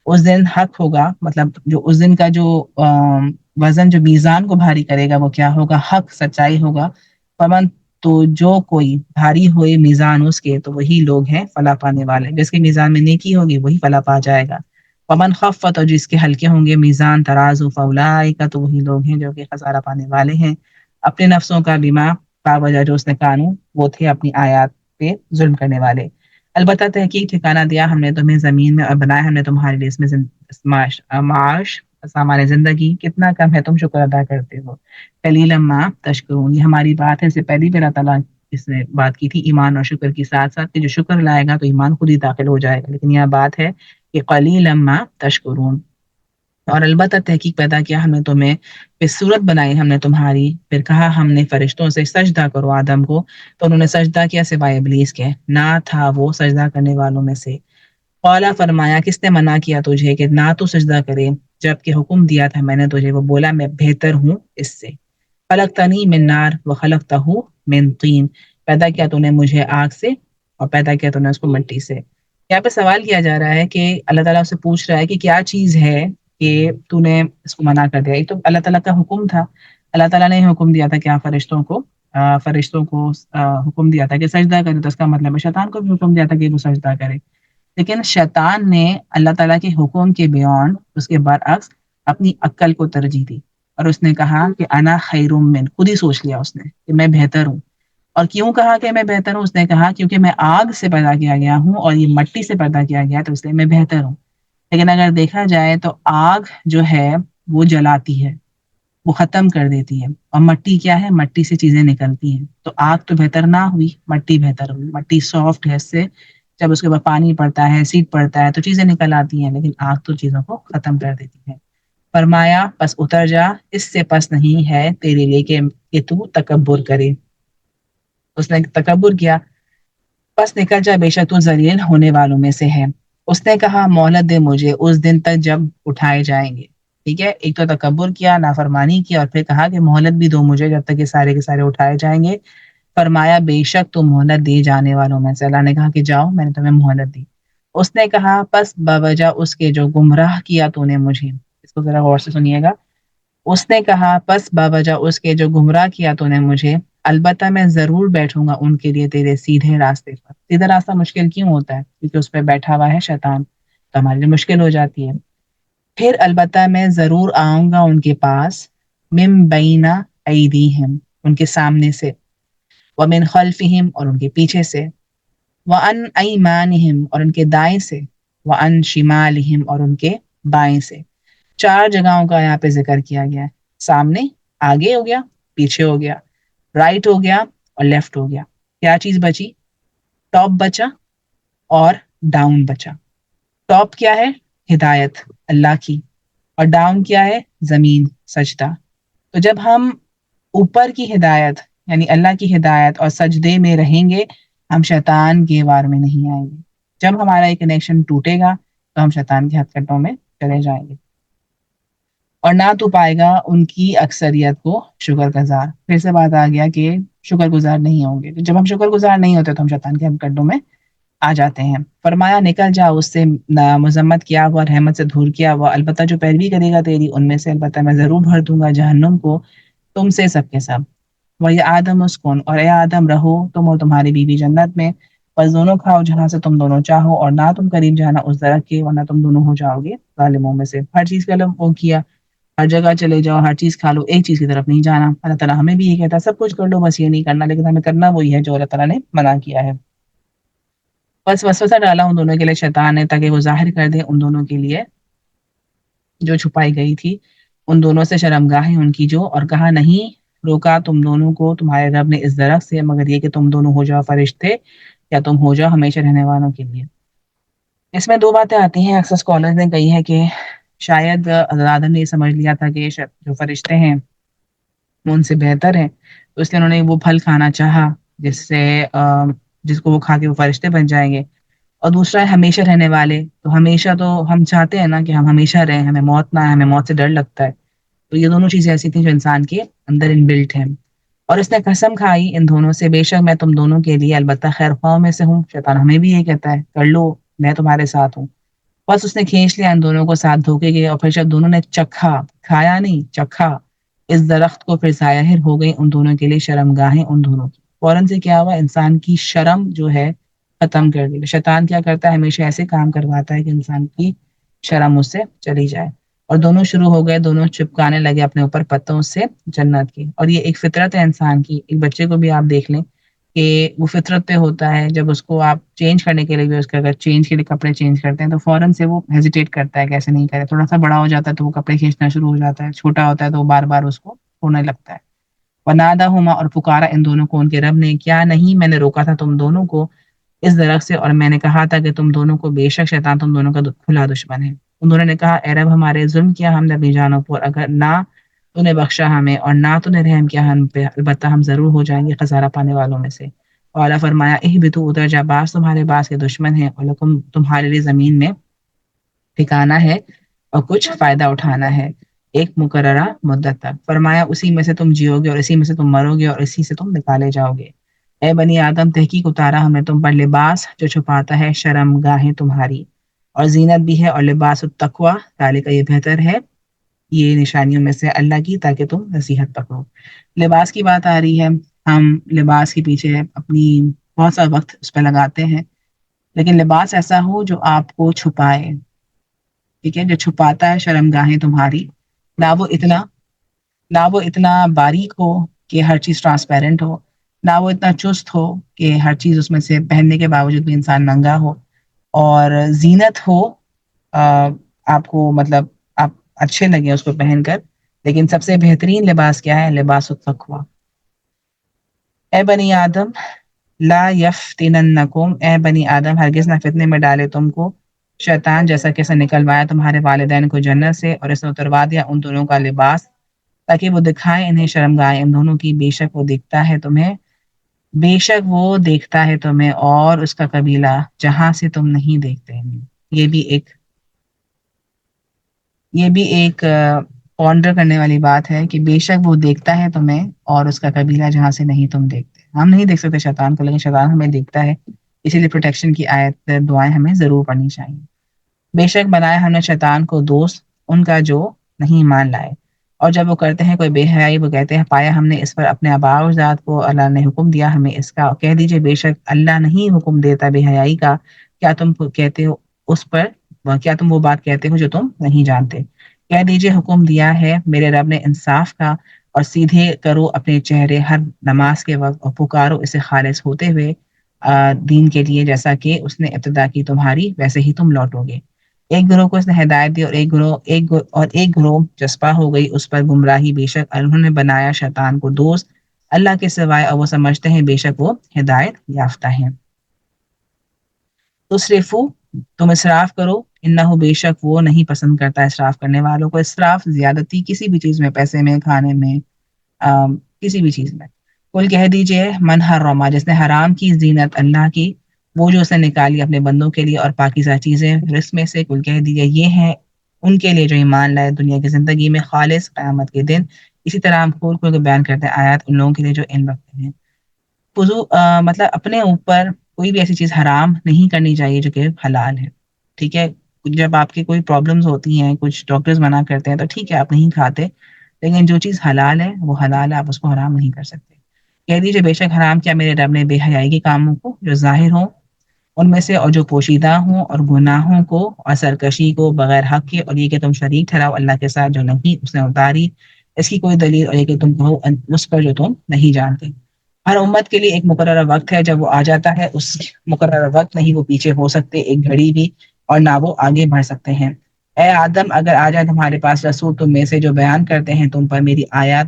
اس دن حق ہوگا، مطلب جو اس دن کا جو وزن جو میزان کو بھاری کرے گا وہ کیا ہوگا، حق سچائی ہوگا۔ فمن تو جو کوئی بھاری ہوئے میزان اس کے تو وہی لوگ ہیں فلاح پانے والے، جس کے میزان میں نیکی ہوگی وہی فلاح پا جائے گا۔ ومن خفت اور جس کے ہلکے ہوں گے میزان ترازو فاولئک تو وہی لوگ ہیں جو کہ خسارہ پانے والے ہیں اپنے نفسوں کا، بما باوجہ جو اس نے قانون وہ تھے اپنی آیات پہ ظلم کرنے والے۔ البتہ تحقیق ٹھکانہ دیا ہم نے تمہیں زمین میں، اور بنایا ہم نے تمہارے لیے اس میں معاش سامان زندگی، کتنا کم ہے تم شکر ادا کرتے ہو۔ قلیلا ما تشکرون، یہ ہماری بات ہے، اس سے پہلی بھی اللہ تعالیٰ اس نے بات کی تھی ایمان اور شکر کی ساتھ ساتھ، کہ جو شکر لائے گا تو ایمان خود ہی داخل ہو جائے گا، لیکن یہ بات ہے کہ قلیلا ما تشکرون۔ اور البتہ تحقیق پیدا کیا ہم نے تمہیں، پھر صورت بنائی ہم نے تمہاری، پھر کہا ہم نے فرشتوں سے سجدہ کرو آدم کو، تو انہوں نے سجدہ کیا سوائے ابلیس کے، نہ تھا وہ سجدہ کرنے والوں میں سے۔ قالا فرمایا کس نے منع کیا تجھے کہ نہ تو سجدہ کرے، جب کہ حکم دیا تھا میں نے تجھے، وہ بولا میں بہتر ہوں اس سے۔ خلقتنی من نار وخلقتہ من طین، پیدا کیا تو نے مجھے آگ سے اور پیدا کیا تو نے اس کو مٹی سے۔ یہاں پہ سوال کیا جا رہا ہے کہ اللہ تعالیٰ سے پوچھ رہا ہے کہ کیا چیز ہے کہ تو نے اس کو منع کر دیا۔ ایک تو اللہ تعالیٰ کا حکم تھا، اللہ تعالیٰ نے حکم دیا تھا کہ فرشتوں کو حکم دیا تھا کہ سجدہ کرے، تو اس کا مطلب ہے شیطان کو بھی حکم دیا تھا کہ وہ سجدہ کرے، لیکن شیطان نے اللہ تعالیٰ کے حکم کے بیان اس کے برعکس اپنی عقل کو ترجیح دی، اور اس نے کہا کہ انا خیر من، خود ہی سوچ لیا اس نے کہ میں بہتر ہوں۔ اور کیوں کہا کہ میں بہتر ہوں؟ اس نے کہا کیونکہ میں آگ سے پیدا کیا گیا ہوں اور یہ مٹی سے پیدا کیا گیا، تو اس لیے میں بہتر ہوں۔ لیکن اگر دیکھا جائے تو آگ جو ہے وہ جلاتی ہے، وہ ختم کر دیتی ہے، اور مٹی کیا ہے، مٹی سے چیزیں نکلتی ہیں، تو آگ تو بہتر نہ ہوئی، مٹی بہتر ہوئی۔ مٹی سافٹ ہے، اس سے جب اس کے بعد پانی پڑتا ہے، ایسڈ پڑتا ہے تو چیزیں نکل آتی ہیں، لیکن آگ تو چیزوں کو ختم کر دیتی ہے۔ فرمایا پس اتر جا، اس سے پس نہیں ہے تیرے لیے کہ تو تکبر کرے۔ اس نے تکبر کیا، پس نکل جا، بے شک تو ذلیل ہونے والوں میں سے ہے۔ اس نے کہا مہلت دے مجھے اس دن تک جب اٹھائے جائیں گے۔ ٹھیک ہے، ایک تو تکبر کیا، نافرمانی کی، اور پھر کہا کہ مہلت بھی دو مجھے جب تک یہ سارے کے سارے اٹھائے جائیں گے۔ فرمایا بے شک تو مہلت دی جانے والوں میں سے، اللہ نے کہا کہ جاؤ میں نے تمہیں مہلت دی۔ اس نے کہا پس بوجہ اس کے جو گمراہ کیا تو نے مجھے، اس کو ذرا غور سے سنیے گا، اس نے کہا پس بوجہ اس کے جو گمراہ کیا تو نے مجھے، البتہ میں ضرور بیٹھوں گا ان کے لیے تیرے سیدھے راستے پر۔ سیدھا راستہ مشکل کیوں ہوتا ہے؟ کیونکہ اس پہ بیٹھا ہوا ہے شیطان، تو ہمارے لیے مشکل ہو جاتی ہے۔ پھر البتہ میں ضرور آؤں گا ان کے پاس، من بین ایدیہم ان کے سامنے سے، ومن خلفہم اور ان کے پیچھے سے، وعن ایمانہم اور ان کے دائیں سے، وعن شمالہم اور ان کے بائیں سے۔ چار جگہوں کا یہاں پہ ذکر کیا گیا ہے، سامنے، آگے ہو گیا، پیچھے ہو گیا، رائٹ ہو گیا اور لیفٹ ہو گیا۔ کیا چیز بچی؟ ٹاپ بچا اور ڈاؤن بچا۔ ٹاپ کیا ہے؟ ہدایت اللہ کی، اور ڈاؤن کیا ہے؟ زمین، سجدہ۔ تو جب ہم اوپر کی ہدایت یعنی اللہ کی ہدایت اور سجدے میں رہیں گے، ہم شیطان کے وار میں نہیں آئیں گے۔ جب ہمارا یہ کنیکشن ٹوٹے گا تو ہم شیطان کے ہتھ کنڈوں میں چلے جائیں گے، اور نہ تو پائے گا ان کی اکثریت کو شکر گزار۔ پھر سے بات آ گیا کہ شکر گزار نہیں ہوں گے، جب ہم شکر گزار نہیں ہوتے تو ہم شیطان کے ہتھ کنڈوں میں آ جاتے ہیں۔ فرمایا نکل جا اس سے مذمت کیا ہوا، رحمت سے دور کیا ہوا، البتہ جو پیروی کرے گا تیری ان میں سے البتہ میں ضرور بھر دوں گا جہنم کو تم سے سب کے سب۔ وہی آدم اسکن، اور اے آدم رہو تم اور تمہاری بیوی جنت میں، بس دونوں کھاؤ جہاں سے تم دونوں چاہو، اور نہ تم قریب جانا اس درخت کے ورنہ تم دونوں ہو جاؤ گے ظالموں میں سے۔ ہر چیز کا وہ کیا، ہر جگہ چلے جاؤ، ہر چیز کھا لو، ایک چیز کی طرف نہیں جانا۔ اللہ تعالیٰ ہمیں بھی یہ کہتا ہے سب کچھ کر لو بس یہ نہیں کرنا، لیکن ہمیں کرنا وہی ہے جو اللہ تعالیٰ نے منع کیا ہے۔ بس وسوسہ ڈالا ان دونوں کے لیے شیطان نے تاکہ وہ ظاہر کر دے ان دونوں کے لیے جو چھپائی گئی تھی، ان دونوں سے شرمگاہیں ان کی جو، اور کہا نہیں روکا تم دونوں کو تمہارے رب نے اس درخت سے مگر یہ کہ تم دونوں ہو جاؤ فرشتے یا تم ہو جاؤ ہمیشہ رہنے والوں کے لیے۔ اس میں دو باتیں آتی ہیں، اکثر اسکالرز نے کہی ہے کہ شاید آدم نے یہ سمجھ لیا تھا کہ جو فرشتے ہیں وہ ان سے بہتر ہیں، تو اس لیے انہوں نے وہ پھل کھانا چاہا جس سے جس کو وہ کھا کے وہ فرشتے بن جائیں گے۔ اور دوسرا ہے ہمیشہ رہنے والے، تو ہمیشہ تو ہم چاہتے ہیں نا کہ ہم ہمیشہ رہیں، ہمیں موت نہ آئے، ہمیں موت سے ڈر لگتا ہے۔ تو یہ دونوں چیزیں ایسی تھیں جو انسان کے اندر ان بلٹ ہیں۔ اور اس نے قسم کھائی ان دونوں سے بے شک میں تم دونوں کے لیے البتہ خیر خواہوں میں سے ہوں۔ شیطان ہمیں بھی یہ کہتا ہے کر لو میں تمہارے ساتھ ہوں۔ بس اس نے کھینچ لیا ان دونوں کو ساتھ دھوکے کے، اور پھر جب دونوں نے چکھا، کھایا نہیں چکھا اس درخت کو، پھر ظاہر ہو گئی ان دونوں کے لیے شرمگاہیں ان دونوں کی۔ فوراً سے کیا ہوا، انسان کی شرم جو ہے ختم کر دی۔ شیطان کیا کرتا ہے، ہمیشہ ایسے کام کرواتا ہے کہ انسان کی شرم اس سے چلی جائے، اور دونوں شروع ہو گئے، دونوں چپکانے لگے اپنے اوپر پتوں سے جنت کی۔ اور یہ ایک فطرت ہے انسان کی، ایک بچے کو بھی آپ دیکھ لیں کہ وہ فطرت پہ ہوتا ہے، جب اس کو آپ چینج کرنے کے لیے بھی اس کے اگر چینج کے لیے کپڑے چینج کرتے ہیں تو فوراً سے وہ ہیزیٹیٹ کرتا ہے کہ ایسے نہیں کرے، تھوڑا سا بڑا ہو جاتا ہے تو وہ کپڑے کھینچنا شروع ہو جاتا ہے، چھوٹا ہوتا ہے تو وہ بار بار اس کو ہونے لگتا ہے۔ وَنَادَاهُمَا، اور پکارا ان دونوں کو ان کے رب نے، کیا نہیں میں نے روکا تھا تم دونوں کو اس درخت سے، اور میں نے کہا تھا کہ تم دونوں کو بے شک شیطان تم دونوں کا کھلا دشمن ہے۔ ان دونوں نے کہا اے رب ہمارے ظلم کیا ہم نے اپنی جانوں پر، اگر نہ تو نے بخشا ہمیں اور نہ تو نے رحم کیا ہم پہ، البتہ ہم ضرور ہو جائیں گے خسارہ پانے والوں میں سے۔ اور اللہ فرمایا اہبطوا اتر جا، بعض تمہارے بعض کے دشمن ہیں، اور لکم تمہارے لیے زمین میں ٹھکانا ہے اور کچھ فائدہ اٹھانا ہے ایک مقررہ مدت تک۔ فرمایا اسی میں سے تم جیو گے اور اسی میں سے تم مرو گے اور اسی سے تم نکالے جاؤ گے۔ اے بنی آدم تحقیق اتارا ہم نے تم پر لباس جو چھپاتا ہے شرم گاہیں تمہاری، اور زینت بھی ہے، اور لباس التقوی ذالک یہ بہتر ہے یہ نشانیوں میں سے اللہ کی، تاکہ تم نصیحت پکڑو۔ لباس کی بات آ رہی ہے، ہم لباس کے پیچھے اپنی بہت سا وقت اس پہ لگاتے ہیں، لیکن لباس ایسا ہو جو آپ کو چھپائے، ٹھیک ہے، جو چھپاتا ہے شرم گاہیں تمہاری، نہ وہ اتنا باریک ہو کہ ہر چیز ٹرانسپیرنٹ ہو، نہ وہ اتنا چست ہو کہ ہر چیز اس میں سے پہننے کے باوجود بھی انسان ننگا ہو، اور زینت ہو آپ کو مطلب آپ اچھے لگے اس کو پہن کر، لیکن سب سے بہترین لباس کیا ہے، لباس التقوی۔ اے بنی آدم لا یفتننکم، اے بنی آدم ہرگز نہ فتنے میں ڈالے تم کو شیطان، جیسا کہ اسے نکلوایا تمہارے والدین کو جنت سے اور اس نے اتروا دیا ان دونوں کا لباس تاکہ وہ دکھائے انہیں شرم گاہیں ان دونوں کی، بے شک وہ دیکھتا ہے تمہیں، بے شک وہ دیکھتا ہے تمہیں اور اس کا قبیلہ جہاں سے تم نہیں دیکھتے ہیں۔ یہ بھی ایک پونڈر کرنے والی بات ہے کہ بے شک وہ دیکھتا ہے تمہیں اور اس کا قبیلہ جہاں سے نہیں تم دیکھتے۔ ہم نہیں دیکھ سکتے شیطان کو، لیکن شیطان ہمیں دیکھتا ہے، اسی لیے پروٹیکشن کی آیت دعائیں ہمیں ضرور پڑھنی چاہیے۔ بے شک بنایا ہم نے شیطان کو دوست ان کا جو نہیں مان لائے، اور جب وہ کرتے ہیں کوئی بے حیائی وہ کہتے ہیں پایا ہم نے اس پر اپنے آباء و اجداد کو، اللہ نے حکم دیا ہمیں اس کا، کہہ دیجئے بے شک اللہ نہیں حکم دیتا بے حیائی کا، کیا تم کہتے ہو اس پر، کیا تم وہ بات کہتے ہو جو تم نہیں جانتے۔ کہہ دیجئے حکم دیا ہے میرے رب نے انصاف کا، اور سیدھے کرو اپنے چہرے ہر نماز کے وقت اور پکارو اسے خالص ہوتے ہوئے دین کے لیے، جیسا کہ اس نے ابتدا کی تمہاری ویسے ہی تم لوٹو گے۔ ایک گروہ کو اس نے ہدایت دی اور ایک گروہ جسپا ہو گئی اس پر گمراہی، بے شک انہوں نے بنایا شیطان کو دوست اللہ کے سوائے اور وہ سمجھتے ہیں بے شک وہ ہدایت یافتہ ہیں۔ تصرفو، تم اسراف کرو انہ بے شک وہ نہیں پسند کرتا اسراف کرنے والوں کو. اسراف زیادتی کسی بھی چیز میں، پیسے میں، کھانے میں، کسی بھی چیز میں. کل کہہ دیجئے من حرما، جس نے حرام کی زینت اللہ کی، وہ جو اس نے نکالی اپنے بندوں کے لیے اور پاکیزہ چیزیں رزق میں سے، کل کہہ دیجئے یہ ہیں ان کے لیے جو ایمان لائے دنیا کی زندگی میں، خالص قیامت کے دن. اسی طرح ہم کھول کھول کے بیان کرتے ہیں آیات ان لوگوں کے لیے جو علم رکھتے ہیں. مطلب اپنے اوپر کوئی بھی ایسی چیز حرام نہیں کرنی چاہیے جو کہ حلال ہے. ٹھیک ہے، جب آپ کی کوئی پرابلمز ہوتی ہیں، کچھ ڈاکٹرز منع کرتے ہیں تو ٹھیک ہے آپ نہیں کھاتے، لیکن جو چیز حلال ہے وہ حلال ہے، آپ اس کو حرام نہیں کر سکتے. کہہ دیجیے بے شک حرام کیا میرے رب نے بے حیائی کے کاموں کو جو ظاہر ہوں ان میں سے اور جو پوشیدہ ہوں، اور گناہوں کو اور سرکشی کو بغیر حق کے، اور یہ کہ تم شریک ٹھہراؤ اللہ کے ساتھ جو نہیں اس نے اتاری، اس کی کوئی دلیل، اور یہ کہ تم کہو اس پر جو تم نہیں جانتے. ہر امت کے لیے ایک مقررہ وقت ہے جب وہ آ جاتا ہے، اس مقررہ وقت نہیں وہ پیچھے ہو سکتے ایک گھڑی بھی، اور نہ وہ آگے بڑھ سکتے ہیں. اے آدم اگر آ جائے تمہارے پاس رسول تم میں سے جو بیان کرتے ہیں تم پر میری آیات،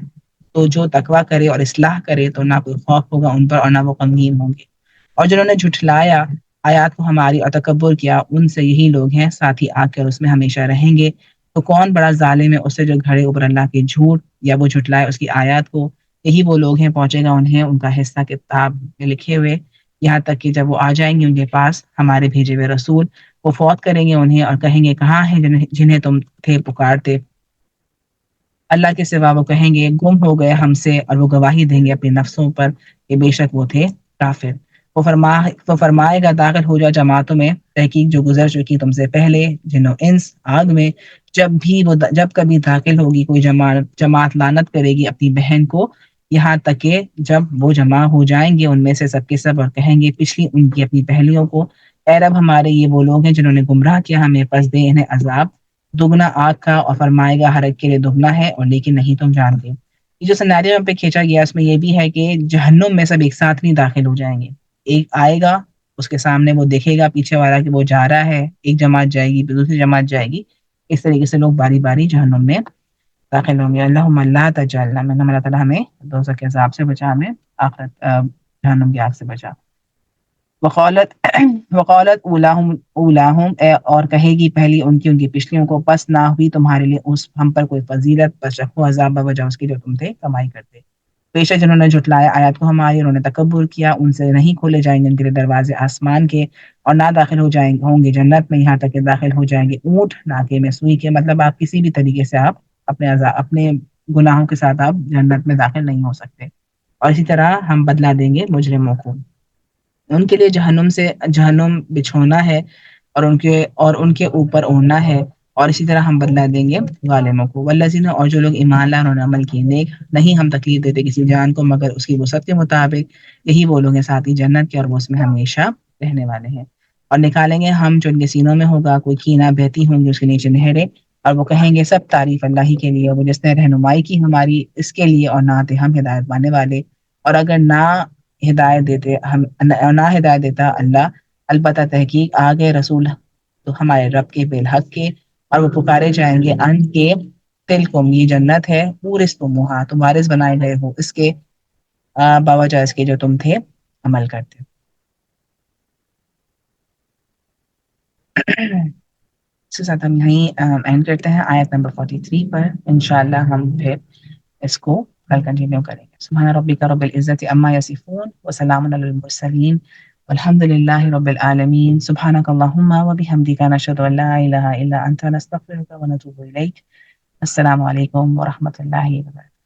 تو جو تقویٰ کرے اور اصلاح کرے تو نہ کوئی خوف ہوگا ان پر اور نہ وہ غمگین ہوں گے. اور جنہوں نے جھٹلایا آیات کو ہماری اور تکبر کیا، ان سے یہی لوگ ہیں ساتھ ہی آ کر اس میں ہمیشہ رہیں گے. تو کون بڑا ظالم ہے اس سے جو گھڑے اوپر اللہ کے جھوٹ یا وہ جھٹلائے اس کی آیات کو. یہی وہ لوگ ہیں پہنچے گا انہیں ان کا حصہ کتاب میں لکھے ہوئے، یہاں تک کہ جب وہ آ جائیں گے ان کے پاس ہمارے بھیجے ہوئے رسول، وہ فوت کریں گے انہیں اور کہیں گے کہاں ہیں جنہیں تم تھے پکارتے. اللہ کے سوا وہ کہیں گے گم ہو گئے ہم سے، اور وہ گواہی دیں گے اپنے نفسوں پر کہ بے شک وہ تھے کافر. وہ فرمائے گا داخل ہو جا جماعتوں میں، تحقیق جو گزر چکی تم سے پہلے جن و انس آگ میں. جب کبھی داخل ہوگی کوئی جماعت لعنت کرے گی اپنی بہن کو، یہاں تک کہ جب وہ جمع ہو جائیں گے ان میں سے سب کے سب، اور کہیں گے پچھلی ان کی اپنی پہلیوں کو اے رب ہمارے یہ وہ لوگ ہیں جنہوں نے گمراہ کیا ہمیں، پس دے انہیں عذاب دگنا آگ کا، اور فرمائے گا ہر ایک کے لیے دگنا ہے اور لیکن نہیں تم جانتے. یہ جو سناریو پہ کھینچا گیا اس میں یہ بھی ہے کہ جہنم میں سب ایک ساتھ نہیں داخل ہو جائیں گے. ایک آئے گا اس کے سامنے وہ دیکھے گا پیچھے والا کہ وہ جا رہا ہے، ایک جماعت جائے گی پھر دوسری جماعت جائے گی، اس طریقے سے لوگ باری باری جہنم میں داخل ہوں گے. اللہم لا تجعلنا منہم، اللہ تعالیٰ ہمیں دوزخ کے عذاب سے بچا، ہمیں آخرت جہنم کی آگ سے بچا. وقالت اولاہم اور کہے گی پہلی ان کی پچھلیوں کو، پس نہ ہوئی تمہارے لیے اس ہم پر کوئی فضیلت، بس رکھو عذاب بوجہ اس کی جو تم تھے کمائی کرتے. بے شک جنہوں نے جھٹلایا آیات کو ہماری، انہوں نے تکبر کیا، ان سے نہیں کھولے جائیں گے ان کے لیے دروازے آسمان کے، اور نہ داخل ہوں گے جنت میں یہاں تک کہ داخل ہو جائیں گے اونٹ ناکے میں سوئی کے. مطلب آپ کسی بھی طریقے سے آپ اپنے گناہوں کے ساتھ آپ جنت میں داخل نہیں ہو سکتے. اور اسی طرح ہم بدلا دیں گے مجرموں کو. ان کے لیے جہنم بچھونا ہے، اور ان کے اوپر اوڑھنا ہے. اور اسی طرح ہم بدلا دیں گے ظالموں کو. والذین، اور جو لوگ ایمان لائے انہوں نے عمل کیے نیک، نہیں ہم تکلیف دیتے کسی جان کو مگر اس کی وسعت کے مطابق. یہی وہ لوگ ہیں ساتھی جنت کے، اور وہ اس میں ہمیشہ رہنے والے ہیں. اور نکالیں گے ہم جو ان کے سینوں میں ہوگا کوئی کینہ، بہتی ہوں گی اس کے نیچے نہریں. اور وہ کہیں گے سب تعریف اللہ ہی کے لیے، وہ جس نے رہنمائی کی ہماری اس کے لیے، اور نہ تھے ہم ہدایت پانے والے. اور اگر نہ ہدایت دیتا اللہ، البتہ تحقیق آ گئے رسول تو ہمارے رب کے بالحق کے، اور وہ پکارے جائیں گے ان کے تلکم، یہ جنت ہے، پورستموہا تم وارث بنائے گئے ہو اس کے، باوجہ اس کے جو تم تھے عمل کرتے. اس کے ساتھ ہم یہیں اینڈ کرتے ہیں آیت نمبر 43 پر. انشاءاللہ ہم پھر اس کو کل کنٹینیو کریں گے. سبحان ربک رب العزت عما یصفون وسلام علی المرسلین والحمد للہ رب العالمین. سبحانک اللہم وبحمدک نشہد ان لا الہ الا انت نستغفرک ونتوب الیک. السلام علیکم ورحمۃ اللہ وبرکاتہ.